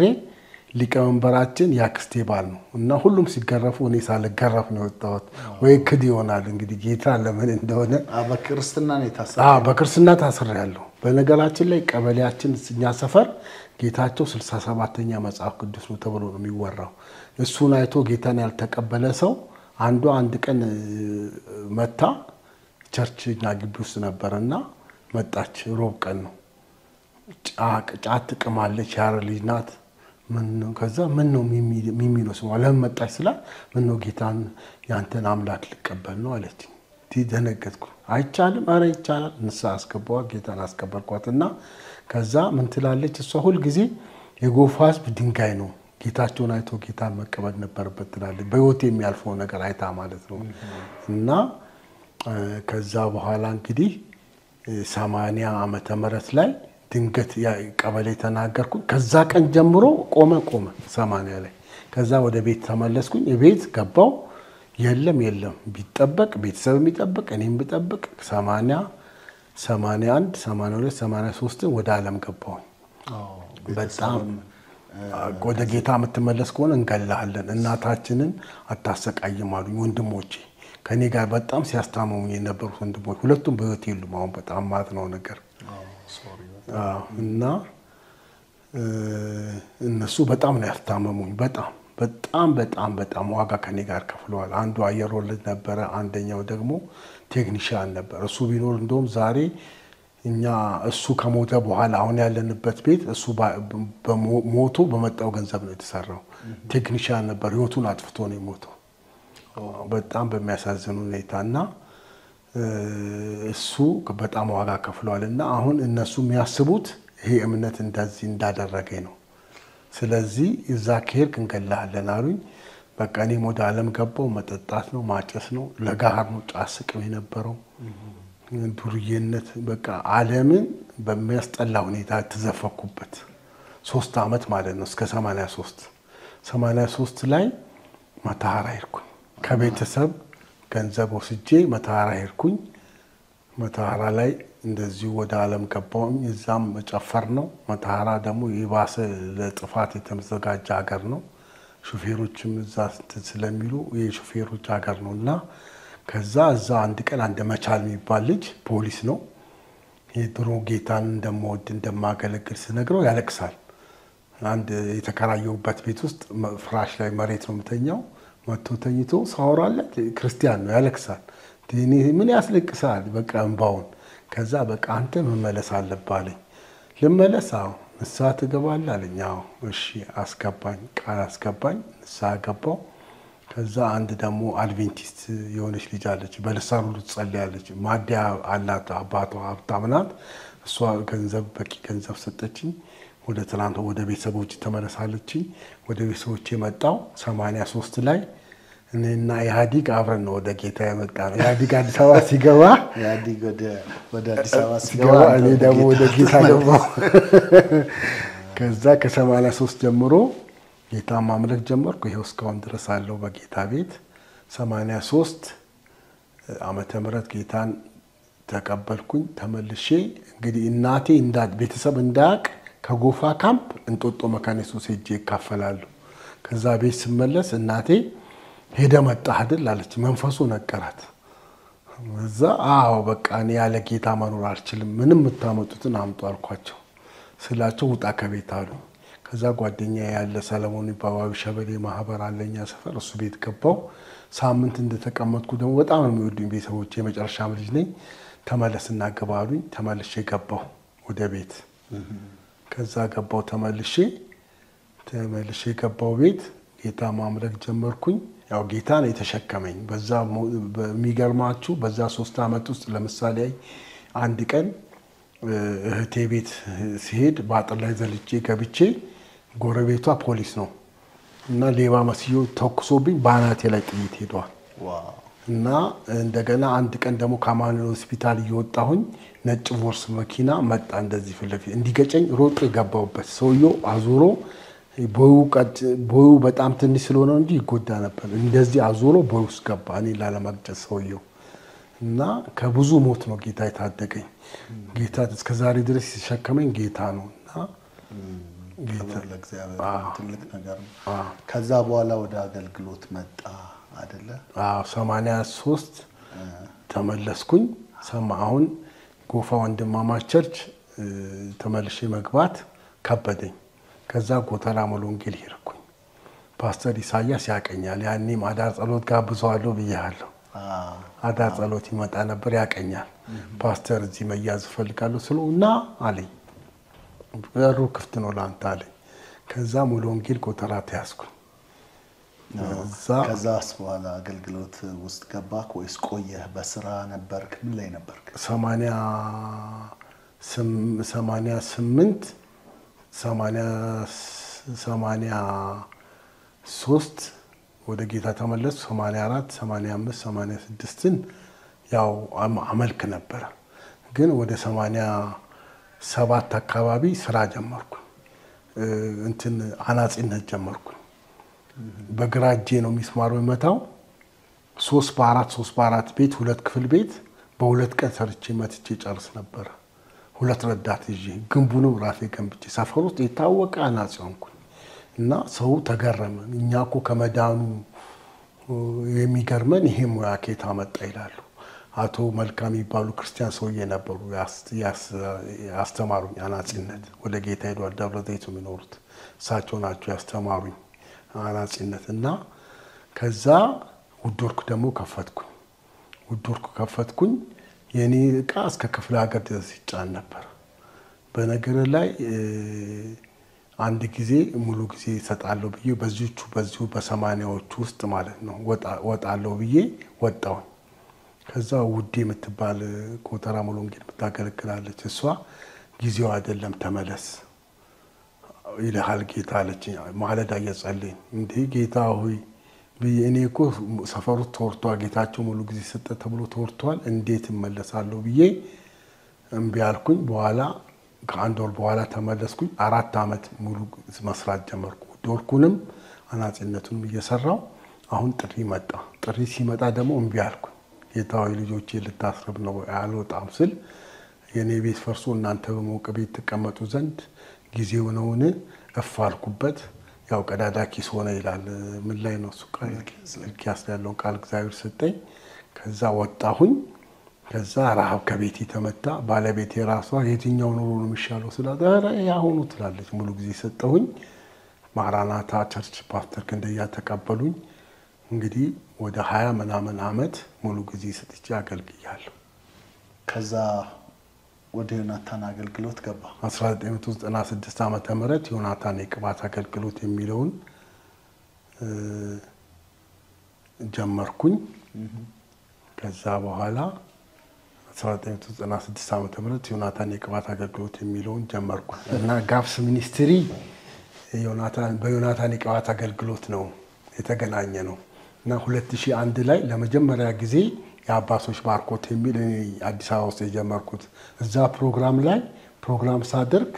ሊቀመንበራችን ያክስቴ ባል ነው እና ሁሉም ሲገረፉ እኔ ሳልገረፍ ነው የወጣሁት። ወይ ክድ ይሆናል እንግዲህ ጌታ ለምን እንደሆነ። በክርስትና ነው የታሰረው? በክርስትና ታስሬያለሁ። በነገራችን ላይ ቀበሌያችን እኛ ሰፈር ጌታቸው 67ኛ መጽሐፍ ቅዱስ ነው ተብሎ ነው የሚወራው። እሱን አይቶ ጌታን ያልተቀበለ ሰው አንድ ቀን መታ ቸርችና ግቢ ውስጥ ነበርና መጣች። ሮብ ቀን ነው። ጫት ትቅማለች። ያረ ልጅ ናት። ከዛ ምን ነው ሚሚኖ ስሟ ለምን መጣች ስላት ምን ነው ጌታን ያንተን አምላክ ልቀበል ነው አለች። ደነገጥኩ። አይቻልም? አረ ይቻላል። ንስሐ አስገባዋት። ጌታን አስቀበልኳትና ከዛ ምን ትላለች እሷ ሁሉ ጊዜ የጎፋ ሕዝብ ድንጋይ ነው ጌታቸውን አይቶ ጌታን መቀበል ነበርበት ትላለች። በህይወት የሚያልፈው ነገር አይታ ማለት ነው። እና ከዛ በኋላ እንግዲህ 80 ዓመተ ምህረት ላይ ድንገት ቀበሌ ተናገርኩ። ከዛ ቀን ጀምሮ ቆመ 80 ላይ። ከዛ ወደ ቤት ተመለስኩኝ። ቤት ገባው። የለም ቢጠበቅ ቤተሰብ የሚጠብቅ እኔም ብጠብቅ 80 81 82 83 ወደ ዓለም ገባው። በጣም ወደ ጌታ የምትመለስ ከሆነ እንገላለን፣ እናታችንን አታሰቃይም አሉኝ ወንድሞቼ። ከኔ ጋር በጣም ሲያስታመሙኝ የነበሩት ወንድሞች ሁለቱም በህይወት የሉም አሁን። በጣም ማለት ነው ነገር እና እነሱ በጣም ነው ያስታመሙኝ። በጣም ዋጋ ከኔ ጋር ከፍለዋል። አንዱ አየር ወለድ ነበረ፣ አንደኛው ደግሞ ቴክኒሻን ነበር። እሱ ቢኖር እንደውም ዛሬ እኛ እሱ ከሞተ በኋላ አሁን ያለንበት ቤት እሱ ሞቶ በመጣው ገንዘብ ነው የተሰራው። ቴክኒሻን ነበር፣ ህይወቱን አጥፍቶ ነው የሞተው በጣም በሚያሳዝን ሁኔታና እሱ በጣም ዋጋ ከፍለዋልና አሁን እነሱ የሚያስቡት ይሄ እምነት እንደዚህ እንዳደረገኝ ነው። ስለዚህ እዛ ከሄድክ እንገላለን አሉኝ። በቃ እኔም ወደ ዓለም ገባው። መጠጣት ነው፣ ማጨስ ነው፣ ለጋሃር ነው ጫት ስቅም የነበረው ዱርዬነት። በቃ ዓለምን በሚያስጠላ ሁኔታ ተዘፈኩበት 3 ዓመት ማለት ነው እስከ 83 ላይ መታሃራ ሄድኩኝ። ከቤተሰብ ገንዘብ ወስጄ መታሃራ ሄድኩኝ። መታሃራ ላይ እንደዚሁ ወደ ዓለም ገባሁኝ። እዛም መጨፈር ነው። መታሃራ ደግሞ የባሰ ለጥፋት የተዘጋጀ ሀገር ነው። ሹፌሮችም እዛ ስለሚሉ የሹፌሮች ሀገር ነውና ከዛ እዛ አንድ ቀን አንድ መቻል የሚባል ልጅ ፖሊስ ነው። የድሮ ጌታን እንደምወድ እንደማገለግል ስነግረው ያለቅሳል። አንድ የተከራየሁበት ቤት ውስጥ ፍራሽ ላይ መሬት ነው የምተኛው። መጥቶ ተኝቶ ሳወራለት ክርስቲያን ነው ያለቅሳል። እኔ ምን ያስለቅሳል? በቃ እንባውን። ከዛ በቃ አንተ መመለስ አለብህ አለኝ። ልመለስ? አዎ። ንስሐ ትገባለህ አለኝ። አዎ። እሺ አስገባኝ፣ ቃል አስገባኝ። ንስሐ ገባው። ከዛ አንድ ደግሞ አድቬንቲስት የሆነች ልጅ አለች፣ በልሳን ሁሉ ትጸልያለች። ማዲያ አላት፣ አባቷ ሀብታም ናት። እሷ በቂ ገንዘብ ሰጠችኝ። ወደ ትናንት ወደ ቤተሰቦች ተመለሳለችኝ። ወደ ቤተሰቦች የመጣው 83 ላይ እኔና ኢህአዲግ አብረን ነው ወደ ጌታ የመጣ ነው። ኢህአዲግ አዲስ አበባ ሲገባ እኔ ደግሞ ወደ ጌታ ገባሁ። ከዛ ከ83 ጀምሮ ጌታ ማምለክ ጀመርኩ። ይሄው እስካሁን ድረስ አለው በጌታ ቤት። 83 ዓመተ ምህረት ጌታን ተቀበልኩኝ። ተመልሼ እንግዲህ እናቴ ቤተሰብ እንዳያቅ ከጎፋ ካምፕ እንጦጦ መካነ ኢየሱስ ሄጄ ይካፈላሉ። ከዛ ቤት ስመለስ እናቴ ሄደ መጣህ አይደል አለች። መንፈሱ ነገራት። እዛ አዎ በቃ እኔ ያለ ጌታ መኖር አልችልም፣ ምንም የምታመጡትን አምጡ አልኳቸው። ስላቸው ውጣ ከቤት አሉ። ከዛ ጓደኛዬ ያለ ሰለሞን ይባባዊ ሸበሌ ማህበር አለኛ ሰፈር፣ እሱ ቤት ገባው። ሳምንት እንደተቀመጥኩ ደግሞ በጣም ነው የሚወዱኝ ቤተሰቦቼ፣ የመጨረሻም ልጅ ነኝ። ተመለስና ግባ አሉኝ። ተመልሼ ገባው ወደ ቤት። ከዛ ገባው ተመልሼ ገባው ቤት። ጌታ ማምለክ ጀመርኩኝ። ያው ጌታ ነው የተሸከመኝ። በዛ በሚገርማችሁ በዛ 3 ዓመት ውስጥ ለምሳሌ አንድ ቀን እህቴ ቤት ሲሄድ በአጥር ላይ ዘልጬ ገብቼ ጎረቤቷ ፖሊስ ነው እና ሌባ መስዮ ተኩሶብኝ ባናቴ ላይ ጥይት ሄዷል። እና እንደገና አንድ ቀን ደግሞ ከአማኑኤል ሆስፒታል እየወጣሁኝ ነጭ ቮልስ መኪና መጣ። እንደዚህ ፊት ለፊት እንዲገጨኝ ሮጦ የገባሁበት ሰውየው አዙሮ ቦዩ በጣም ትንሽ ስለሆነ እንጂ ይጎዳ ነበር። እንደዚህ አዙሮ ቦዩ ውስጥ ገባ እኔ ላለመግጨት ሰውየው። እና ከብዙ ሞት ነው ጌታ የታደገኝ። ጌታ እስከዛሬ ድረስ ሲሸከመኝ ጌታ ነው። እና ጌታ ለእግዚአብሔር ትልቅ ነገር ነው። ከዛ በኋላ ወደ አገልግሎት መጣ አይደለ? 83 ተመለስኩኝ። አሁን ጎፋ ወንድማማች ቸርች ተመልሼ መግባት ከበደኝ። ከዛ ጎተራ ሙሉ ወንጌል ሄድኩኝ። ፓስተር ኢሳያስ ያቀኛል። ያኔም አዳር ጸሎት ጋብዘዋለሁ ብያለሁ። አዳር ጸሎት ይመጣ ነበር ያቀኛል። ፓስተር እዚህ መያዝ ፈልጋለሁ ስለውና አለኝ። በሩ ክፍት ነው ላንተ አለኝ። ከዛ ሙሉ ወንጌል ጎተራ ተያዝኩኝ። ከዛስ በኋላ አገልግሎት ውስጥ ገባክ ወይስ ቆየህ? በስራ ነበርክ? ምን ላይ ነበርክ? 83 ወደ ጌታ ተመለስ። 84 85 86ን ያው አመልክ ነበር። ግን ወደ 87 አካባቢ ስራ ጀመርኩ። አናጺነት ጀመርኩ። በግራ እጄ ነው ሚስማሩ የመታው። 3 በ4 ቤት 2 ክፍል ቤት በሁለት ቀን ሰርቼ መትቼ ጨርስ ነበር። 2 ረዳት ይዤ ግንቡንም ራሴ ገንብቼ ሰፈር ውስጥ የታወቀ አናጺ ሆንኩኝ። እና ሰው ተገረመ። እኛ እኮ ከመዳኑ የሚገርመን ይሄ ሙያ ከየት አመጣ ይላሉ። አቶ መልካም የሚባሉ ክርስቲያን ሰውዬ ነበሩ ያስተማሩኝ አናጺነት። ወደ ጌታ ሄዷል፣ ደብረ ዘይት የሚኖሩት እሳቸው ናቸው ያስተማሩኝ አናጺነት። እና ከዛ ውድወርክ ደግሞ ከፈትኩኝ። የኔ እቃ እስከ ክፍለ ሀገር ድረስ ይጫን ነበር። በነገር ላይ አንድ ጊዜ ሙሉ ጊዜ እሰጣለሁ ብዬ በዚሁ በ80ዎቹ ውስጥ ማለት ነው ወጣለሁ ብዬ ወጣሁ። ከዛ ውዴ የምትባል ጎተራ ሙሉ ወንጌል የምታገለግላለች። እሷ ጊዜው አይደለም ተመለስ ይልሃል ጌታ አለችኝ። ማለዳ እየጸለይን እንዴ ጌታ ሆይ እኔ እኮ ሰፈሩ ተወርቷል፣ ጌታቸው ሙሉ ጊዜ ሰጠ ተብሎ ተወርቷል፣ እንዴት እመለሳለሁ ብዬ እምቢ አልኩኝ። በኋላ ከአንድ ወር በኋላ ተመለስኩኝ። 4 አመት ሙሉ መስራት ጀመርኩ። ዶርኩንም አናጺነቱንም እየሰራው። አሁን ጥሪ መጣ። ጥሪ ሲመጣ ደግሞ እምቢ አልኩኝ። ጌታ ሆይ ልጆቼ ልታስረብ ነው አልወጣም ስል የኔ ቤት ፈርሶ እናንተ በሞቀ ቤት ተቀመጡ ዘንድ ጊዜው ነውን እፋልኩበት። ያው ቀዳዳ ኪስ ሆነ ይላል። ምን ላይ ነው እሱ ቃል ልኪያስ ያለውን ቃል እግዚአብሔር ሰጠኝ። ከዛ ወጣሁኝ። ከዛ ረሃብ ከቤቴ ተመታ። ባለቤቴ ራሷ የትኛው ኑሮ ነው የሚሻለው ስላት ኧረ ያሁኑ ትላለች። ሙሉ ጊዜ ሰጠሁኝ። ማራናታ ቸርች ፓስተር ክንደያ ተቀበሉኝ። እንግዲህ ወደ 20 ምናምን አመት ሙሉ ጊዜ ሰጥቼ አገልግያለሁ። ከዛ ወደ ዮናታን አገልግሎት ገባ። 1996 ዓመተ ምህረት ዮናታን የቅባት አገልግሎት የሚለውን ጀመርኩኝ። ከዛ በኋላ 1996 ዓመተ ምህረት ዮናታን የቅባት አገልግሎት የሚለውን ጀመርኩ እና ጋፕስ ሚኒስትሪ በዮናታን የቅባት አገልግሎት ነው የተገናኘ ነው። እና 2001 ላይ ለመጀመሪያ ጊዜ የአባቶች ባርኮት የሚል አዲስ አበባ ውስጥ የጀመርኩት እዛ ፕሮግራም ሳደርግ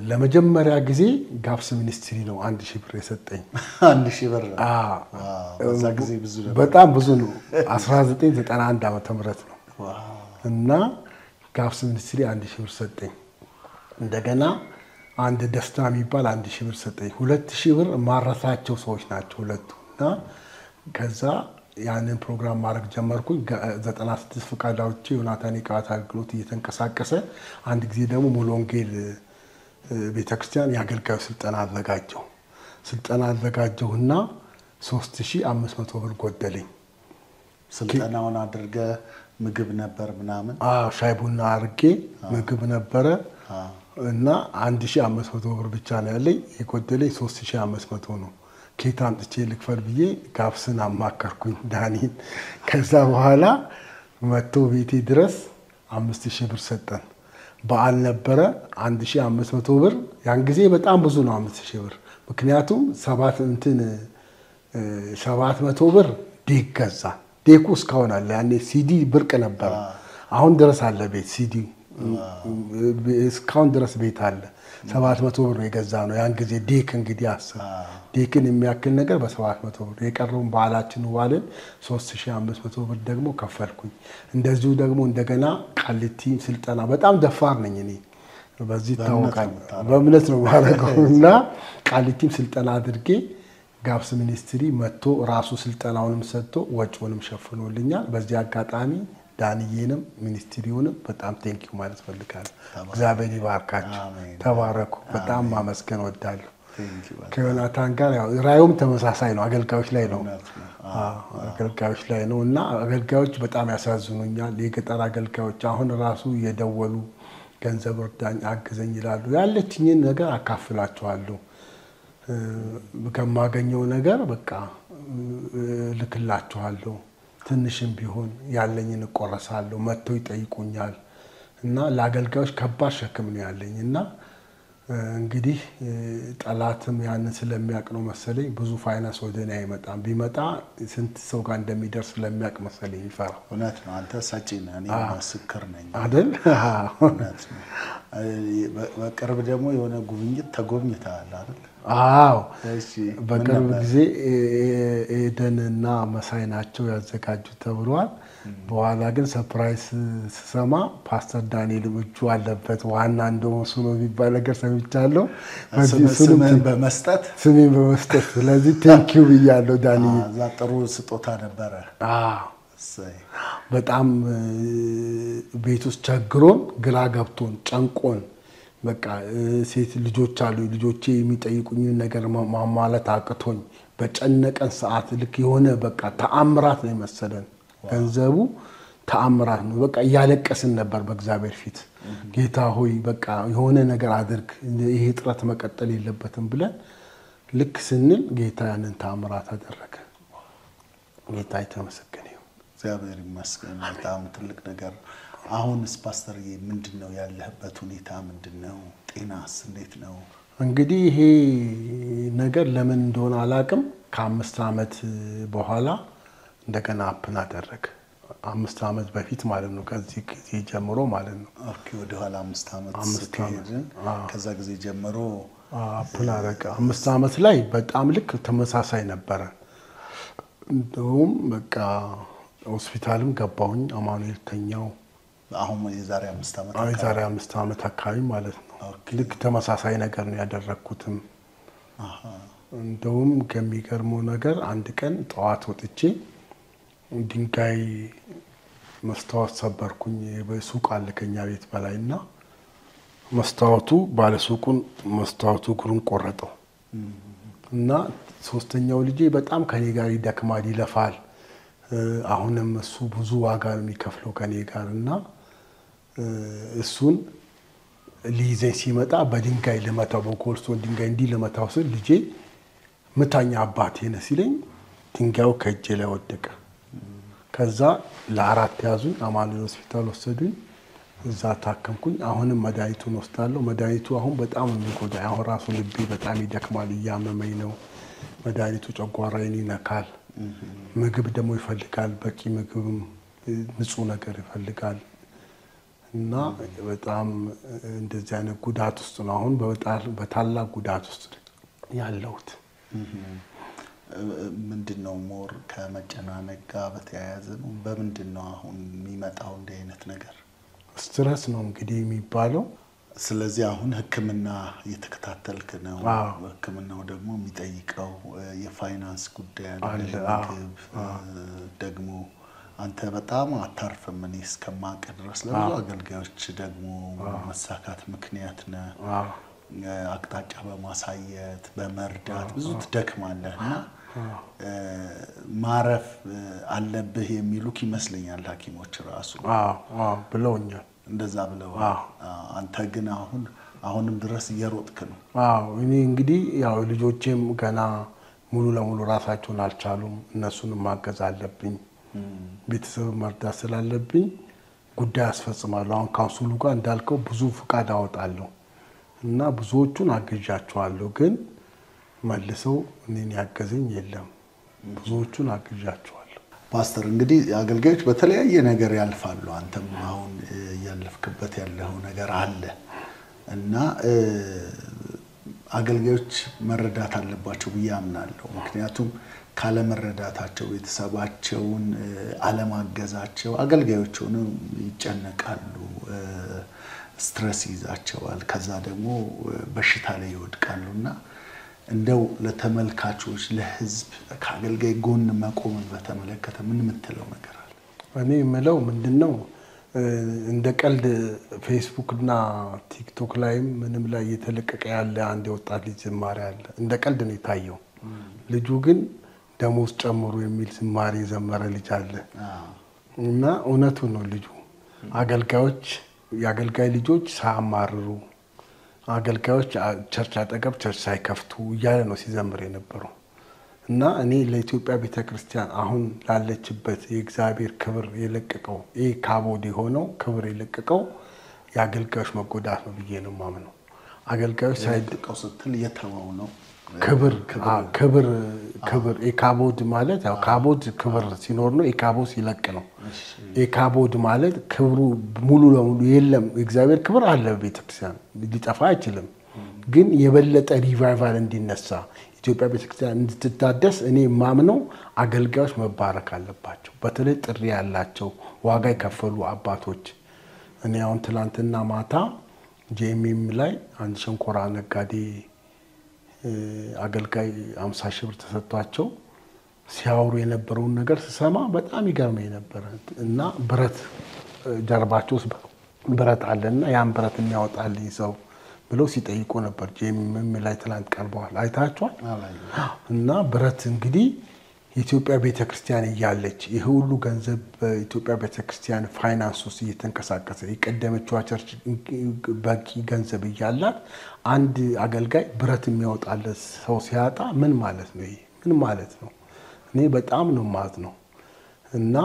ለመጀመሪያ ጊዜ ጋፕስ ሚኒስትሪ ነው 1000 ብር የሰጠኝ። 1000 ብር እዛ ጊዜ ብዙ ነው፣ በጣም ብዙ ነው። 1991 ዓመተ ምህረት ነው። እና ጋፕስ ሚኒስትሪ 1000 ብር ሰጠኝ። እንደገና አንድ ደስታ የሚባል 1000 ብር ሰጠኝ። 2000 ብር ማረሳቸው ሰዎች ናቸው ሁለቱ። እና ከዛ ያንን ፕሮግራም ማድረግ ጀመርኩኝ። 96 ፈቃዳዎቼ ዮናታን የቅባት አገልግሎት እየተንቀሳቀሰ አንድ ጊዜ ደግሞ ሙሉ ወንጌል ቤተክርስቲያን የአገልጋዩ ስልጠና አዘጋጀሁና 3500 ብር ጎደለኝ። ስልጠናውን አድርገ ምግብ ነበር ምናምን? ሻይ ቡና አድርጌ ምግብ ነበረ እና 1500 ብር ብቻ ነው ያለኝ። የጎደለኝ 3500 ነው። ኬታ አምጥቼ ልክፈል ብዬ ጋፕስን አማከርኩኝ ዳኒን። ከዛ በኋላ መጥቶ ቤቴ ድረስ 5000 ብር ሰጠን። በዓል ነበረ። 1500 ብር ያን ጊዜ በጣም ብዙ ነው 5000 ብር። ምክንያቱም 700 ብር ዲግ ገዛ ዴኩ እስካሁን አለ። ያኔ ሲዲ ብርቅ ነበር። አሁን ድረስ አለ ቤት ሲዲ እስካሁን ድረስ ቤት አለ። 700 ብር የገዛ ነው ያን ጊዜ ዴክ እንግዲህ አስብ ዴክን የሚያክል ነገር በ700 ብር የቀረውን በዓላችን ዋልን 3500 ብር ደግሞ ከፈልኩኝ። እንደዚሁ ደግሞ እንደገና ቃሊቲ ስልጠና በጣም ደፋር ነኝ እኔ በዚህ ታውቃለህ በእምነት ነው ማረጋውና ቃሊቲም ስልጠና አድርጌ ጋብስ ሚኒስትሪ መጥቶ ራሱ ስልጠናውንም ሰጥቶ ወጪውንም ሸፍኖልኛል። በዚህ አጋጣሚ ዳንዬንም ሚኒስትሪውንም በጣም ቴንኪው ማለት ፈልጋለሁ። እግዚአብሔር ይባርካችሁ ተባረኩ። በጣም ማመስገን ወዳለሁ። ከዮናታን ጋር ያው ራዩም ተመሳሳይ ነው አገልጋዮች ላይ ነው አገልጋዮች ላይ ነው እና አገልጋዮች በጣም ያሳዝኑኛል። የገጠር አገልጋዮች አሁን ራሱ የደወሉ ገንዘብ እርዳኝ አግዘኝ ይላሉ። ያለችኝን ነገር አካፍላቸዋለሁ። ከማገኘው ነገር በቃ ልክላቸዋለሁ። ትንሽም ቢሆን ያለኝን እቆረሳለሁ። መጥተው ይጠይቁኛል እና ለአገልጋዮች ከባድ ሸክም ነው ያለኝ እና እንግዲህ ጠላትም ያንን ስለሚያቅ ነው መሰለኝ ብዙ ፋይናንስ ወደኔ አይመጣም። ቢመጣ ስንት ሰው ጋር እንደሚደርስ ስለሚያቅ መሰለኝ ይፈራል። እውነት ነው። አንተ ሰጪ ነህ፣ እኔ ምስክር ነኝ አይደል? እውነት ነው። በቅርብ ደግሞ የሆነ ጉብኝት ተጎብኝተሃል አይደል? አዎ በቅርብ ጊዜ ኤደንና መሳይ ናቸው ያዘጋጁት ተብሏል። በኋላ ግን ሰርፕራይዝ ስሰማ ፓስተር ዳንኤል እጁ አለበት ዋና እንደሆነ እሱ ነው የሚባል ነገር ሰምቻለሁ። ስሜን በመስጠት ስለዚህ ቴንኪው ብያለሁ ዳንኤል። እዛ ጥሩ ስጦታ ነበረ። በጣም ቤት ውስጥ ቸግሮን ግራ ገብቶን ጨንቆን በቃ ሴት ልጆች አሉ ልጆቼ የሚጠይቁኝ ነገር ማማለት አቅቶኝ በጨነቀን ሰዓት ልክ የሆነ በቃ ተአምራት ነው መሰለን። ገንዘቡ ተአምራት ነው። በቃ ያለቀስን ነበር በእግዚአብሔር ፊት ጌታ ሆይ በቃ የሆነ ነገር አድርግ ይሄ ጥረት መቀጠል የለበትም ብለን ልክ ስንል ጌታ ያንን ተአምራት አደረገ። ጌታ ይመስገን። እግዚአብሔር ይመስገን። በጣም ትልቅ ነገር። አሁንስ ፓስተርዬ ምንድነው ያለህበት ሁኔታ ምንድነው? ጤናስ እንዴት ነው? እንግዲህ ይሄ ነገር ለምን እንደሆነ አላቅም ከ5 አመት በኋላ እንደገና አፕን አደረገ። 5 አመት በፊት ማለት ነው ከዚህ ጊዜ ጀምሮ ማለት ነው። ኦኬ ወደ ኋላ 5 አመት ከዛ ጊዜ ጀምሮ አፕን አደረገ። 5 አመት ላይ በጣም ልክ ተመሳሳይ ነበረ። እንደውም በቃ ሆስፒታልም ገባሁኝ አማኑኤል ተኛው። አሁን የዛሬ 5 አመት የዛሬ 5 አመት አካባቢ ማለት ነው። ልክ ተመሳሳይ ነገር ነው ያደረኩትም። እንደውም ከሚገርመው ነገር አንድ ቀን ጠዋት ወጥቼ ድንጋይ መስታወት ሰበርኩኝ። በሱቅ አለ ከኛ ቤት በላይና መስታወቱ ባለሱቁን መስታወቱ እግሩን ቆረጠው እና ሶስተኛው ልጄ በጣም ከኔ ጋር ይደክማል ይለፋል። አሁንም እሱ ብዙ ዋጋ የሚከፍለው ከኔ ጋርና እሱን ሊይዘኝ ሲመጣ በድንጋይ ለመታው በኮልስቶን ድንጋይ እንዲ ለመታው ስል ልጄ ምታኛ አባቴ ነህ ሲለኝ ድንጋዩ ከእጄ ላይ ወደቀ። ከዛ ለአራት ያዙኝ አማኑኤል ሆስፒታል ወሰዱኝ። እዛ ታከምኩኝ። አሁንም መድኃኒቱን ወስዳለሁ። መድኃኒቱ አሁን በጣም የሚጎዳኝ አሁን ራሱ ልቤ በጣም ይደክማል እያመመኝ ነው። መድኃኒቱ ጨጓራዬን ይነካል። ምግብ ደግሞ ይፈልጋል በቂ ምግብም ንጹህ ነገር ይፈልጋል እና በጣም እንደዚህ አይነት ጉዳት ውስጥ ነው አሁን በታላቅ ጉዳት ውስጥ ያለሁት። ምንድነው ሞር ከመጨናነቅ ጋር በተያያዘ ነው? በምንድነው አሁን የሚመጣው እንደ አይነት ነገር? ስትረስ ነው እንግዲህ የሚባለው። ስለዚህ አሁን ህክምና እየተከታተልክ ነው። ህክምናው ደግሞ የሚጠይቀው የፋይናንስ ጉዳይ አለ። ደግሞ አንተ በጣም አታርፍም። እኔ እስከማውቅ ድረስ ለብዙ አገልጋዮች ደግሞ መሳካት ምክንያት ነህ። አቅጣጫ በማሳየት በመርዳት ብዙ ትደክማለህና ማረፍ አለብህ የሚሉክ ይመስለኛል ሐኪሞች ራሱ ብለውኛል። እንደዛ ብለው አንተ ግን አሁንም ድረስ እየሮጥክ ነው። እኔ እንግዲህ ያው ልጆቼም ገና ሙሉ ለሙሉ ራሳቸውን አልቻሉም። እነሱንም ማገዝ አለብኝ። ቤተሰብ መርዳት ስላለብኝ ጉዳይ አስፈጽማለሁ። አሁን ካውንስሉ ጋር እንዳልከው ብዙ ፍቃድ አወጣለሁ እና ብዙዎቹን አግዣቸዋለሁ። ግን መልሰው እኔን ያገዘኝ የለም። ብዙዎቹን አግዣቸዋለሁ። ፓስተር እንግዲህ አገልጋዮች በተለያየ ነገር ያልፋሉ አንተም አሁን ያለፍክበት ያለው ነገር አለ እና አገልጋዮች መረዳት አለባቸው ብዬ አምናለሁ ምክንያቱም ካለ መረዳታቸው ቤተሰባቸውን አለማገዛቸው አገልጋዮች ሆነው ይጨነቃሉ ስትረስ ይዛቸዋል ከዛ ደግሞ በሽታ ላይ ይወድቃሉና እንደው ለተመልካቾች ለህዝብ ከአገልጋይ ጎን መቆምን በተመለከተ ምን ምትለው ነገር አለ እኔ የምለው ምንድነው እንደ ቀልድ ፌስቡክ እና ቲክቶክ ላይም ምንም ላይ የተለቀቀ ያለ አንድ ወጣት ልጅ ዝማሬ አለ እንደ ቀልድ ነው የታየው ልጁ ግን ደሞዝ ጨምሮ የሚል ዝማሬ ዘመረ ልጅ አለ እና እውነቱ ነው ልጁ አገልጋዮች ያገልጋይ ልጆች ሳማርሩ አገልጋዮች ቸርች አጠገብ ቸርች ሳይከፍቱ እያለ ነው ሲዘምር የነበረው እና እኔ ለኢትዮጵያ ቤተክርስቲያን አሁን ላለችበት የእግዚአብሔር ክብር የለቀቀው ካቦድ የሆነው ክብር የለቀቀው ያገልጋዮች መጎዳት ነው ብዬ ነው ማምነው አገልጋዮች ሳይደቀው ስትል የተማው ነው ክብር ኢካቦድ ማለት ያው ካቦድ ክብር ሲኖር ነው ኢካቦድ ሲለቅ ነው ኢካቦድ ማለት ክብሩ ሙሉ ለሙሉ የለም እግዚአብሔር ክብር አለ በቤተክርስቲያን ሊጠፋ አይችልም ግን የበለጠ ሪቫይቫል እንዲነሳ ኢትዮጵያ ቤተክርስቲያን እንድትታደስ እኔ ማምነው አገልጋዮች መባረክ አለባቸው በተለይ ጥሪ ያላቸው ዋጋ የከፈሉ አባቶች እኔ አሁን ትላንትና ማታ ጄኤምኤም ላይ አንድ ሸንኮራ ነጋዴ አገልጋይ 50 ሺህ ብር ተሰጥቷቸው ሲያወሩ የነበረው ነገር ሲሰማ በጣም ይገርመኝ ነበር እና ብረት ጀርባቸው ብረት አለና ያን ብረት የሚያወጣልኝ ሰው ብለው ሲጠይቁ ነበር ጄኤምኤም ላይ ትላንት ቀርበዋል አይታችኋል እና ብረት እንግዲህ የኢትዮጵያ ቤተክርስቲያን እያለች ይሄ ሁሉ ገንዘብ በኢትዮጵያ ቤተክርስቲያን ፋይናንስ ውስጥ እየተንቀሳቀሰ የቀደመችው ቸርች በቂ ገንዘብ እያላት አንድ አገልጋይ ብረት የሚያወጣለት ሰው ሲያጣ ምን ማለት ነው ይሄ ምን ማለት ነው እኔ በጣም ነው ማለት ነው እና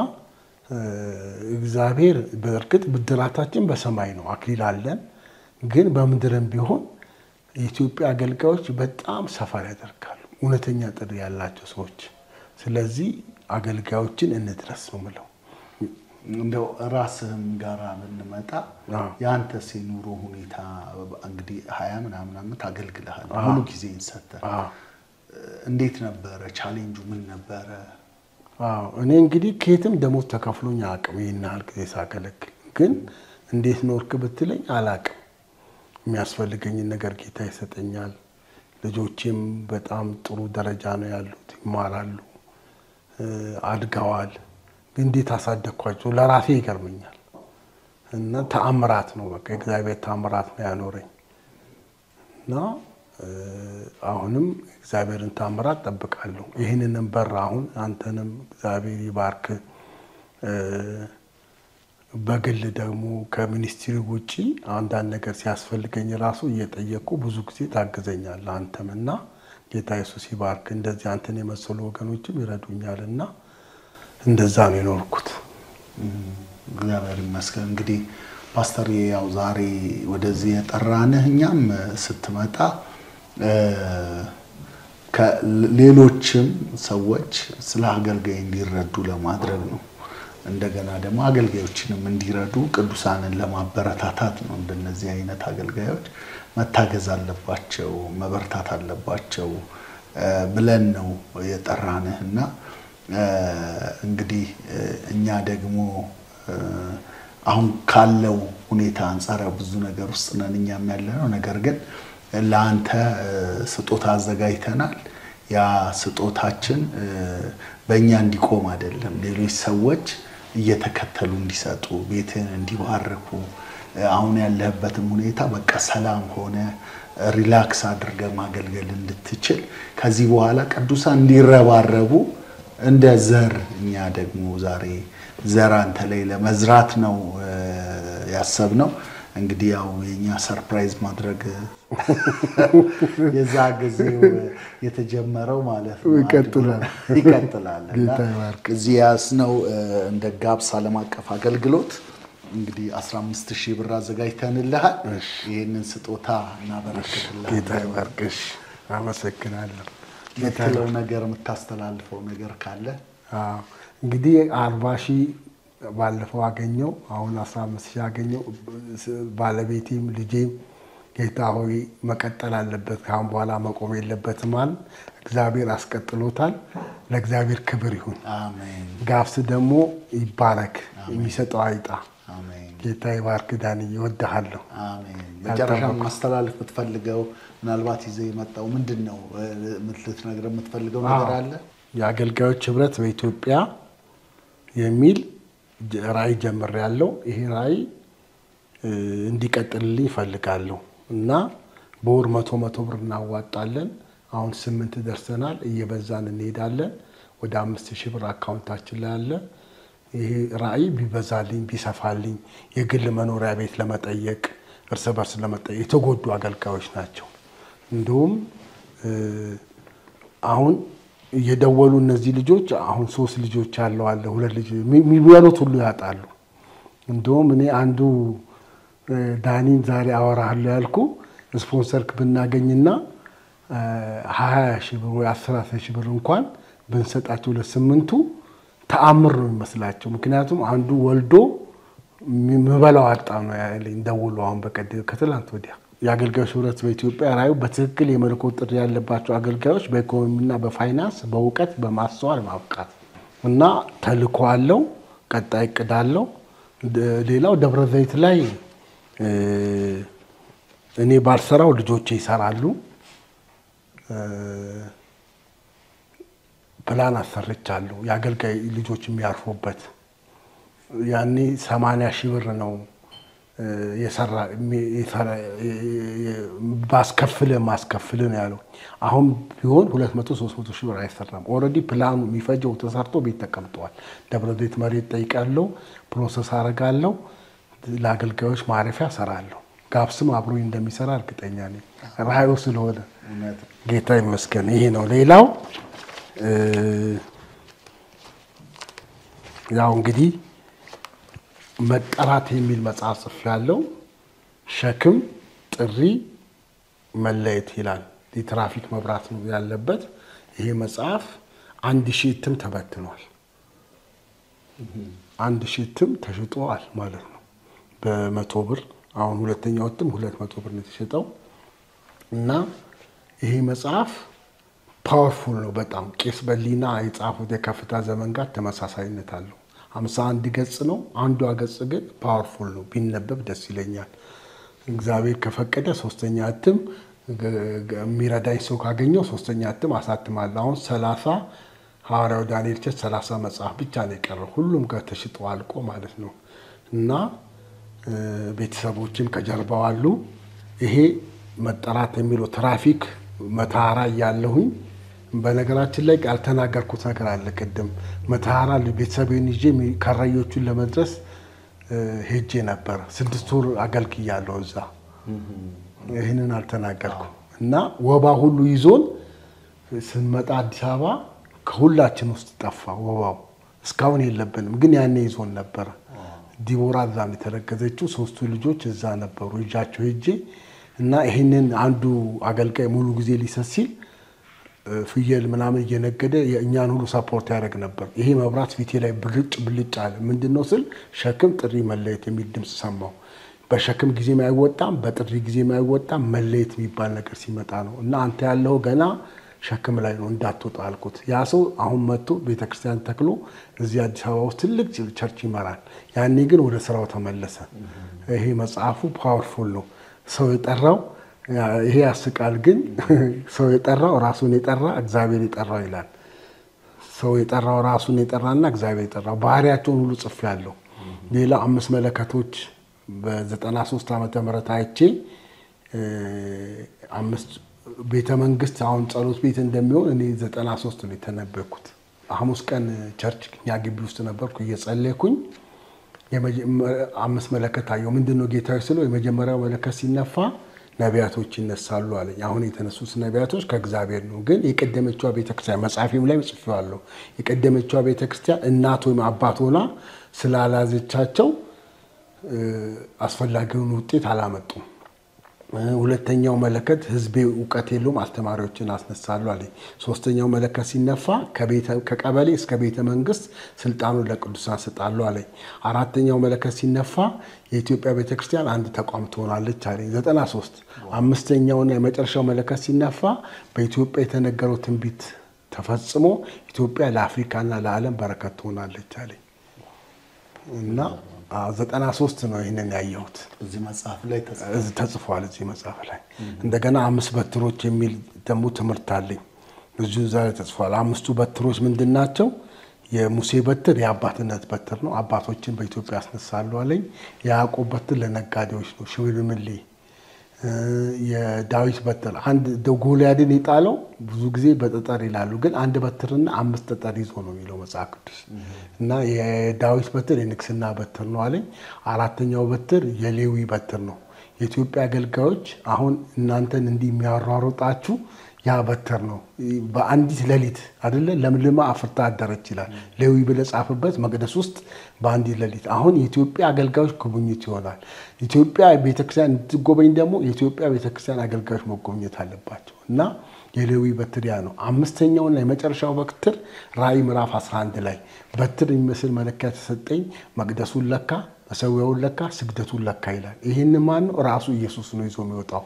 እግዚአብሔር በርግጥ ብድራታችን በሰማይ ነው አክሊል አለን ግን በምድርም ቢሆን የኢትዮጵያ አገልጋዮች በጣም ሰፋር ያደርጋሉ እውነተኛ ጥሪ ያላቸው ሰዎች ስለዚህ አገልጋዮችን እንድረስ ነው ማለት እንደው ራስህም ጋራ ምንመጣ ያንተ ሲኑሮ ሁኔታ እንግዲህ 20 ምናምን አመት አገልግለሃል ሙሉ ጊዜ እንሰተ እንዴት ነበር ቻሌንጁ ምን ነበር እኔ እንግዲህ ከየትም ደሞዝ ተከፍሎኝ አቅም ይናል ጊዜ ሳገለግል ግን እንዴት ኖርክ ብትለኝ አላቅም የሚያስፈልገኝ ነገር ጌታ ይሰጠኛል ልጆቼም በጣም ጥሩ ደረጃ ነው ያሉት ይማራሉ አድጋዋል ግን እንዴት አሳደኳቸው ለራሴ ይገርመኛል እና ተአምራት ነው በቃ እግዚአብሔር ተአምራት ነው ያኖረኝ እና አሁንም እግዚአብሔርን ተአምራት ተጠብቃለሁ ይሄንንም በር አሁን አንተንም እግዚአብሔር ይባርክ በግል ደግሞ ከሚኒስትሪ ውጪ አንዳንድ ነገር ሲያስፈልገኝ ራሱ እየጠየቁ ብዙ ጊዜ ታግዘኛል አንተምና ጌታ ኢየሱስ ይባርክ እንደዚህ አንተን የመሰሉ ወገኖችም ይረዱኛልና እንደዛ ነው የኖርኩት እግዚአብሔር ይመስገን እንግዲህ ፓስተር ያው ዛሬ ወደዚህ የጠራንህ እኛም ስትመጣ ከሌሎችም ሰዎች ስለ አገልጋይ እንዲረዱ ለማድረግ ነው እንደገና ደግሞ አገልጋዮችንም እንዲረዱ ቅዱሳንን ለማበረታታት ነው እንደነዚህ አይነት አገልጋዮች መታገዝ አለባቸው መበርታት አለባቸው ብለን ነው የጠራንህና እንግዲህ እኛ ደግሞ አሁን ካለው ሁኔታ አንፃር ብዙ ነገር ውስጥ ነን እኛም ያለነው ነገር ግን ለአንተ ስጦታ አዘጋጅተናል ያ ስጦታችን በእኛ እንዲቆም አይደለም ሌሎች ሰዎች እየተከተሉ እንዲሰጡ ቤትን እንዲባርኩ አሁን ያለህበትም ሁኔታ በቃ ሰላም ሆነ ሪላክስ አድርገ ማገልገል እንድትችል ከዚህ በኋላ ቅዱሳን እንዲረባረቡ እንደ ዘር እኛ ደግሞ ዛሬ ዘር አንተ ላይ ለመዝራት ነው ያሰብነው እንግዲህ ያው የኛ ሰርፕራይዝ ማድረግ የዛ ጊዜው የተጀመረው ማለት ነው ይቀጥላል እዚህ ያስነው እንደ ጋብስ ዓለም አቀፍ አገልግሎት እንግዲህ 15000 ብር አዘጋጅተንልሃል ይሄንን ስጦታ እናበረክትልሃል ጌታ ይባርክሽ አመሰግናለሁ የታለው ነገር የምታስተላልፈው ነገር ካለ እንግዲህ 40,000 ባለፈው አገኘው አሁን 15,000 አገኘው ባለቤቴም ልጄም ጌታ ሆይ መቀጠል አለበት ካሁን በኋላ መቆም የለበትም አለ እግዚአብሔር አስቀጥሎታል ለእግዚአብሔር ክብር ይሁን አሜን ጋብስ ደግሞ ይባረክ የሚሰጠው አይጣ አሜን ጌታ ይባርክ ዳኒ ይወድሃለሁ አሜን መጨረሻ ማስተላለፍ የምትፈልገው ምናልባት ይዘህ የመጣው ምንድነው ልትነግረን የምትፈልገው ነገር አለ የአገልጋዮች ህብረት በኢትዮጵያ የሚል ራዕይ ጀምሬያለሁ ይሄ ራዕይ እንዲቀጥልልኝ ፈልጋለሁ እና በወር 100 ብር እናዋጣለን አሁን 8 ደርሰናል እየበዛን እንሄዳለን ወደ 5,000 ብር አካውንታችን ላይ አለ ይሄ ራዕይ ቢበዛልኝ ቢሰፋልኝ የግል መኖሪያ ቤት ለመጠየቅ እርስ በርስ ለመጠየቅ የተጎዱ አገልጋዮች ናቸው እንደውም አሁን የደወሉ እነዚህ ልጆች አሁን 3 ልጆች አለው አለ 2 ልጅ የሚበሉት ሁሉ ያጣሉ እንደውም እኔ አንዱ ዳኒን ዛሬ አወራለሁ ያልኩ ስፖንሰርክ ብናገኝና 20,000 ብር ወይ 10,000 ብር እንኳን ብንሰጣቸው ለስምንቱ ተአምር ነው የሚመስላቸው ምክንያቱም አንዱ ወልዶ ምበላው አጣ ነው ያለኝ ደውሎ አሁን በቀደም ከትላንት ወዲያ የአገልጋዮች ህብረት በኢትዮጵያ ራዕዩ በትክክል የመለኮት ጥሪ ያለባቸው አገልጋዮች በኢኮኖሚና በፋይናንስ በእውቀት በማስተዋል ማብቃት እና ተልኮ አለው ቀጣይ እቅዳለው ሌላው ደብረ ዘይት ላይ እኔ ባልሰራው ልጆቼ ይሰራሉ ፕላን አሰርቻለሁ የአገልጋይ ልጆች የሚያርፉበት ያኔ 80,000 ብር ነው የሰራ ማስከፍል ነው ያለው አሁን ቢሆን 200-300 ሺህ ብር አይሰራም ኦሬዲ ፕላኑ የሚፈጀው ተሰርቶ ቤት ተቀምጧል ደብረ ዘይት መሬት ጠይቃለሁ ፕሮሰስ አረጋለሁ ለአገልጋዮች ማረፊያ ሰራለሁ ጋብስም አብሮኝ እንደሚሰራ እርግጠኛ ነኝ ራዕዩ ስለሆነ ጌታ ይመስገን ይሄ ነው ሌላው ያው እንግዲህ መጠራት የሚል መጽሐፍ ጽፌያለሁ ሸክም ጥሪ መለየት ይላል የትራፊክ መብራት ነው ያለበት ይሄ መጽሐፍ 1,000 እትም ተበትኗል 1,000 እትም ተሽጧል ማለት ነው በ100 ብር አሁን ሁለተኛው እትም 200 ብር ነው የተሸጠው እና ይሄ መጽሐፍ ፓወርፉል ነው በጣም ቄስ በሊና የጻፉት የከፍታ ዘመን ጋር ተመሳሳይነት አለው 51 ገጽ ነው አንዱ ገጽ ግን ፓወርፉል ነው ቢነበብ ደስ ይለኛል እግዚአብሔር ከፈቀደ ሶስተኛ እትም የሚረዳኝ ሰው ካገኘው ሶስተኛ እትም አሳትማለሁ አሁን 30 ሐዋርያው ዳንኤል 30 መጽሐፍ ብቻ ነው የቀረው ሁሉም ጋር ተሽጦ አልቆ ማለት ነው እና ቤተሰቦችም ከጀርባው አሉ ይሄ መጠራት የሚለው ትራፊክ መታራ ያለሁኝ በነገራችን ላይ ያልተናገርኩት ነገር አለ ቀደም መታራ ቤተሰቤን ይዤ ከራዮቹን ለመድረስ ሄጄ ነበር 6 ወር አገልግያለሁ እዛ ይሄንን አልተናገርኩም እና ወባ ሁሉ ይዞን ስንመጣ አዲስ አበባ ከሁላችን ውስጥ ጠፋ ወባው እስካሁን የለብንም ግን ያኔ ይዞን ነበር ዲቦራ ዛም የተረገዘችው 3 ልጆች እዛ ነበሩ እጃቸው ሄጄ እና ይሄንን አንዱ አገልጋይ ሙሉ ጊዜ ሊሰሲል ፍየል ምናምን እየነገደ የኛን ሁሉ ሰፖርት ያደርግ ነበር ይሄ መብራት ፊቴ ላይ ብልጭ አለ ምንድነው ስል ሸክም ጥሪ መለየት የሚል ድምጽ ሰማው በሸክም ጊዜ ማይወጣም በጥሪ ጊዜ ማይወጣም መለየት የሚባል ነገር ሲመጣ ነው እና አንተ ያለው ገና ሸክም ላይ ነው እንዳትወጣ አልኩት ያ ሰው አሁን መጥቶ ቤተክርስቲያን ተክሎ እዚህ አዲስ አበባ ውስጥ ትልቅ ቸርች ይመራል ያኔ ግን ወደ ስራው ተመለሰ ይሄ መጽሐፉ ፓወርፉል ነው ሰው የጠራው ይሄ ያስቃል ግን ሰው የጠራው ራሱን የጠራ እግዚአብሔር የጠራው ይላል ሰው የጠራው ራሱን የጠራና እግዚአብሔር የጠራው ባህሪያቸውን ሁሉ ጽፌያለሁ ሌላ 5 መለከቶች በ93 ዓመተ ምህረት አይቼ 5 ቤተ መንግስት አሁን ጸሎት ቤት እንደሚሆን እኔ 93 ነው የተነበኩት ሐሙስ ቀን ቸርች ያግቢ ውስጥ ነበርኩ እየጸለይኩኝ 5 መለከት አየሁ ምንድነው ጌታዬ ስለው የመጀመሪያው መለከት ሲነፋ ነቢያቶች ይነሳሉ አለኝ አሁን የተነሱት ነቢያቶች ከእግዚአብሔር ነው ግን የቀደመችው ቤተክርስቲያን መጻፊም ላይ ጽፌዋለሁ የቀደመችው ቤተክርስቲያን እናት ወይ አባት ሆና ስላላዘቻቸው አስፈላጊውን ውጤት አላመጡም ሁለተኛው መለከት ህዝቤ ዕውቀት የለውም አስተማሪዎችን አስነሳለሁ አለኝ። ሶስተኛው መለከት ሲነፋ ከቀበሌ እስከ ቤተ መንግስት ስልጣኑን ለቅዱሳን ሰጣለሁ አለኝ። አራተኛው መለከት ሲነፋ የኢትዮጵያ ቤተክርስቲያን አንድ ተቋም ትሆናለች አለኝ። 93 አምስተኛውና የመጨረሻው መለከት ሲነፋ በኢትዮጵያ የተነገረው ትንቢት ተፈጽሞ ኢትዮጵያ ለአፍሪካና ለዓለም በረከት ትሆናለች አለኝ እና 93 ነው ይሄንን ያየሁት። እዚህ መጽሐፍ ላይ ተጽፏል። እዚህ መጽሐፍ ላይ እንደገና 5 በትሮች የሚል ደግሞ ትምህርት አለኝ። እዚሁ ዛሬ ተጽፏል። 5ቱ በትሮች ምንድናቸው? የሙሴ በትር የአባትነት በትር ነው። አባቶችን በኢትዮጵያ ያስነሳሉ አለኝ። የያዕቆብ በትር ለነጋዴዎች ነው፣ ሽምልምሌ። የዳዊት በትር አንድ ጎልያድን የጣለው ብዙ ጊዜ በጠጠር ይላሉ፣ ግን አንድ በትርና 5 ጠጠር ይዞ ነው የሚለው መጽሐፍ ቅዱስ። እና የዳዊት በትር የንግስና በትር ነው አለኝ። አራተኛው በትር የሌዊ በትር ነው። የኢትዮጵያ አገልጋዮች አሁን እናንተን እንዲህ የሚያሯሩጣችሁ ያ በትር ነው። በአንዲት ሌሊት አይደለ ለምልማ አፍርታ አደረች ይላል። ሌዊ ብለህ ጻፍበት መቅደስ ውስጥ በአንዲት ሌሊት። አሁን የኢትዮጵያ አገልጋዮች ጉብኝት ይሆናል። ኢትዮጵያ ቤተክርስቲያን እንድትጎበኝ ደግሞ የኢትዮጵያ ቤተክርስቲያን አገልጋዮች መጎብኘት አለባቸው እና የሌዊ በትር ያ ነው። አምስተኛውና የመጨረሻው በትር ራእይ ምዕራፍ 11 ላይ በትር የሚመስል መለኪያ ተሰጠኝ። መቅደሱን ለካ፣ መሰዊያውን ለካ፣ ስግደቱን ለካ ይላል። ይሄን ማን ነው? ራሱ ኢየሱስ ነው ይዞ የሚወጣው።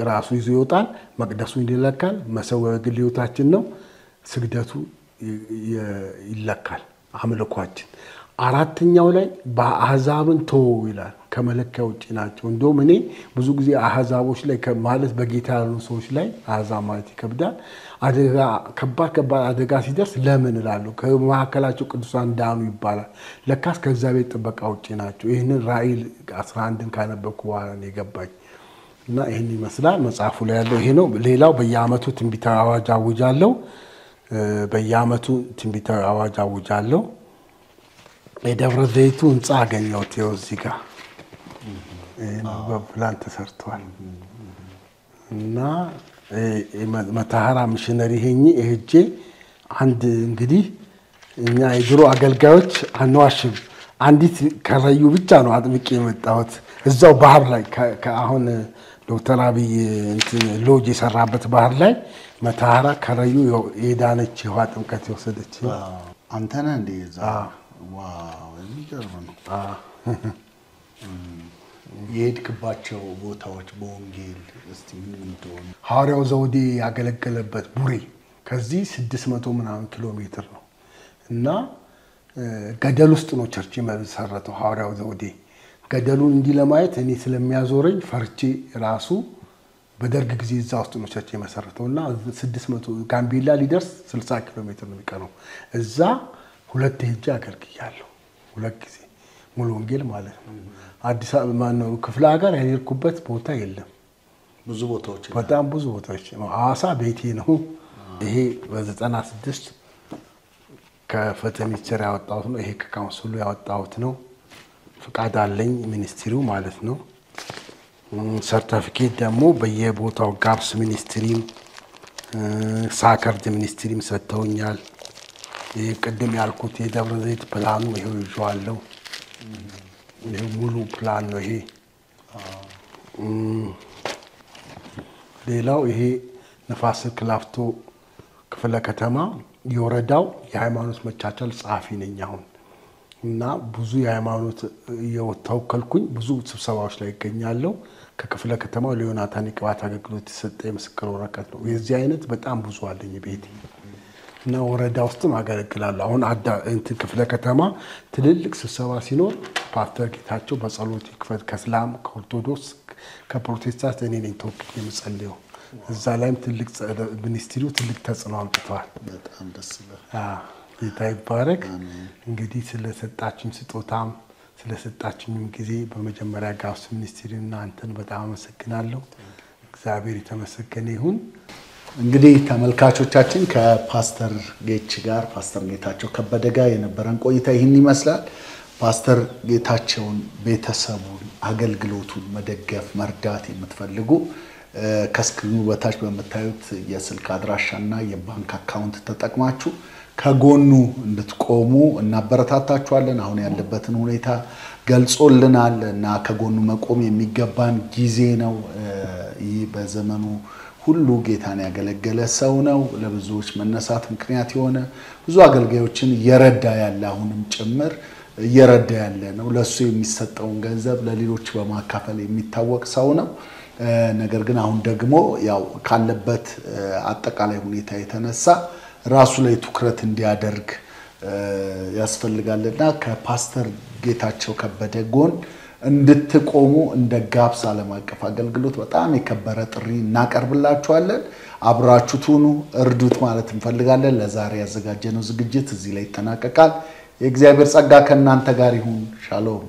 ራሱ ይዞ ይወጣል። መቅደሱን ይለካል። መሰዊያው ግን ሕይወታችን ነው። ስግደቱ ይለካል፣ አምልኳችን። አራተኛው ላይ በአሕዛብን ተወው ይላል። ከመለኪያ ውጪ ናቸው። እንደውም እኔ ብዙ ጊዜ አሕዛቦች ላይ ማለት በጌታ ያሉ ሰዎች ላይ አሕዛብ ማለት ይከብዳል። አደጋ ከባድ አደጋ ሲደርስ ለምን እላለሁ። ከመካከላቸው ቅዱሳን ዳኑ ይባላል። ለካስ ከእግዚአብሔር ጥበቃ ውጪ ናቸው። ይህንን ራእይ 11ን ካነበብኩ በኋላ ነው የገባኝ እና ይህን ይመስላል መጽሐፉ ላይ ያለው ይሄ ነው። ሌላው በየዓመቱ ትንቢታዊ አዋጅ አውጃለሁ። በየዓመቱ ትንቢታዊ አዋጅ አውጃለሁ። የደብረ ዘይቱ ህንፃ አገኘሁት። ይኸው እዚህ ጋር በፕላን ተሰርቷል እና መታሃራ ሚሽነሪ ሄጄ አንድ እንግዲህ እኛ የድሮ አገልጋዮች አንዋሽም፣ አንዲት ከረዩ ብቻ ነው አጥምቄ የመጣሁት እዛው ባህር ላይ አሁን ዶክተር አብይ ሎጅ የሰራበት ባህር ላይ መታሃራ ከረዩ የዳነች ውሃ ጥምቀት የወሰደች አንተ ነህ እንዴ? ዋው የሚገርም ነው። የሄድክባቸው ቦታዎች በወንጌል እስቲ ምን እንደሆነ? ሐዋርያው ዘውዴ ያገለገለበት ቡሬ ከዚህ 600 ምናምን ኪሎ ሜትር ነው እና ገደል ውስጥ ነው ቸርች የመሰረተው ሐዋርያው ዘውዴ። ገደሉን እንዲህ ለማየት እኔ ስለሚያዞረኝ ፈርቼ ራሱ በደርግ ጊዜ እዛ ውስጥ ነው ቸርች የመሰረተውና 600 ጋምቤላ ሊደርስ 60 ኪሎ ሜትር ነው የሚቀረው። እዛ 2 ሄጄ አገልግያለሁ። 2 ጊዜ ሙሉ ወንጌል ማለት ነው። አዲስ አበባ ማነው ክፍለ ሀገር ያልኩበት ቦታ የለም። ብዙ ቦታዎች በጣም ብዙ ቦታዎች ነው። ሐዋሳ ቤቴ ነው። ይሄ በ96 ከፍትህ ሚኒስቴር ያወጣሁት ነው። ይሄ ከካውንስሉ ያወጣሁት ነው። ፍቃድ አለኝ ሚኒስትሪው ማለት ነው። ሰርቲፊኬት ደግሞ በየቦታው ጋብስ ሚኒስትሪም ሳከርድ ሚኒስትሪም ሰጥተውኛል። ቅድም ያልኩት የደብረ ዘይት ፕላኑ ይሄው ይዤዋለሁ። ይሄ ሙሉ ፕላን ነው ይሄ። ሌላው ይሄ ንፋስ ስልክ ላፍቶ ክፍለ ከተማ የወረዳው የሃይማኖት መቻቻል ጸሐፊ ነኝ አሁን እና ብዙ የሃይማኖት እየተወከልኩኝ ብዙ ስብሰባዎች ላይ ይገኛለሁ። ከክፍለ ከተማው ለዮናታን የቅባት አገልግሎት የተሰጠ የምስክር ወረቀት ነው። የዚህ አይነት በጣም ብዙ አለኝ ቤቴ እና ወረዳ ውስጥም አገለግላለሁ። አሁን ክፍለ ከተማ ትልልቅ ስብሰባ ሲኖር ፓስተር ጌታቸው በጸሎት ይክፈት ከእስላም ከኦርቶዶክስ ከፕሮቴስታንት እኔ ነኝ ተወክዬ የምጸልየው። እዛ ላይም ትልቅ ሚኒስትሪው ትልቅ ተጽዕኖ አምጥቷል። በጣም ደስ ይላል። ጌታ ይባረክ። እንግዲህ ስለሰጣችሁኝ ስጦታም ስለሰጣችሁኝም ጊዜ በመጀመሪያ ጋብስ ሚኒስትሪና አንተን በጣም አመሰግናለሁ። እግዚአብሔር የተመሰገነ ይሁን። እንግዲህ ተመልካቾቻችን ከፓስተር ጌች ጋር ፓስተር ጌታቸው ከበደ ጋር የነበረን ቆይታ ይህን ይመስላል። ፓስተር ጌታቸውን ቤተሰቡን አገልግሎቱን መደገፍ መርዳት የምትፈልጉ ከስክሪኑ በታች በመታዩት የስልክ አድራሻና የባንክ አካውንት ተጠቅማችሁ ከጎኑ እንድትቆሙ እናበረታታችኋለን። አሁን ያለበትን ሁኔታ ገልጾልናል እና ከጎኑ መቆም የሚገባን ጊዜ ነው። ይህ በዘመኑ ሁሉ ጌታን ያገለገለ ሰው ነው። ለብዙዎች መነሳት ምክንያት የሆነ ብዙ አገልጋዮችን እየረዳ ያለ አሁንም ጭምር እየረዳ ያለ ነው። ለሱ የሚሰጠውን ገንዘብ ለሌሎች በማካፈል የሚታወቅ ሰው ነው። ነገር ግን አሁን ደግሞ ያው ካለበት አጠቃላይ ሁኔታ የተነሳ ራሱ ላይ ትኩረት እንዲያደርግ ያስፈልጋልና ከፓስተር ጌታቸው ከበደ ጎን እንድትቆሙ እንደ ጋብስ ዓለም አቀፍ አገልግሎት በጣም የከበረ ጥሪ እናቀርብላችኋለን። አብራችሁት ሁኑ፣ እርዱት ማለት እንፈልጋለን። ለዛሬ ያዘጋጀነው ዝግጅት እዚህ ላይ ይጠናቀቃል። የእግዚአብሔር ጸጋ ከእናንተ ጋር ይሁን። ሻሎም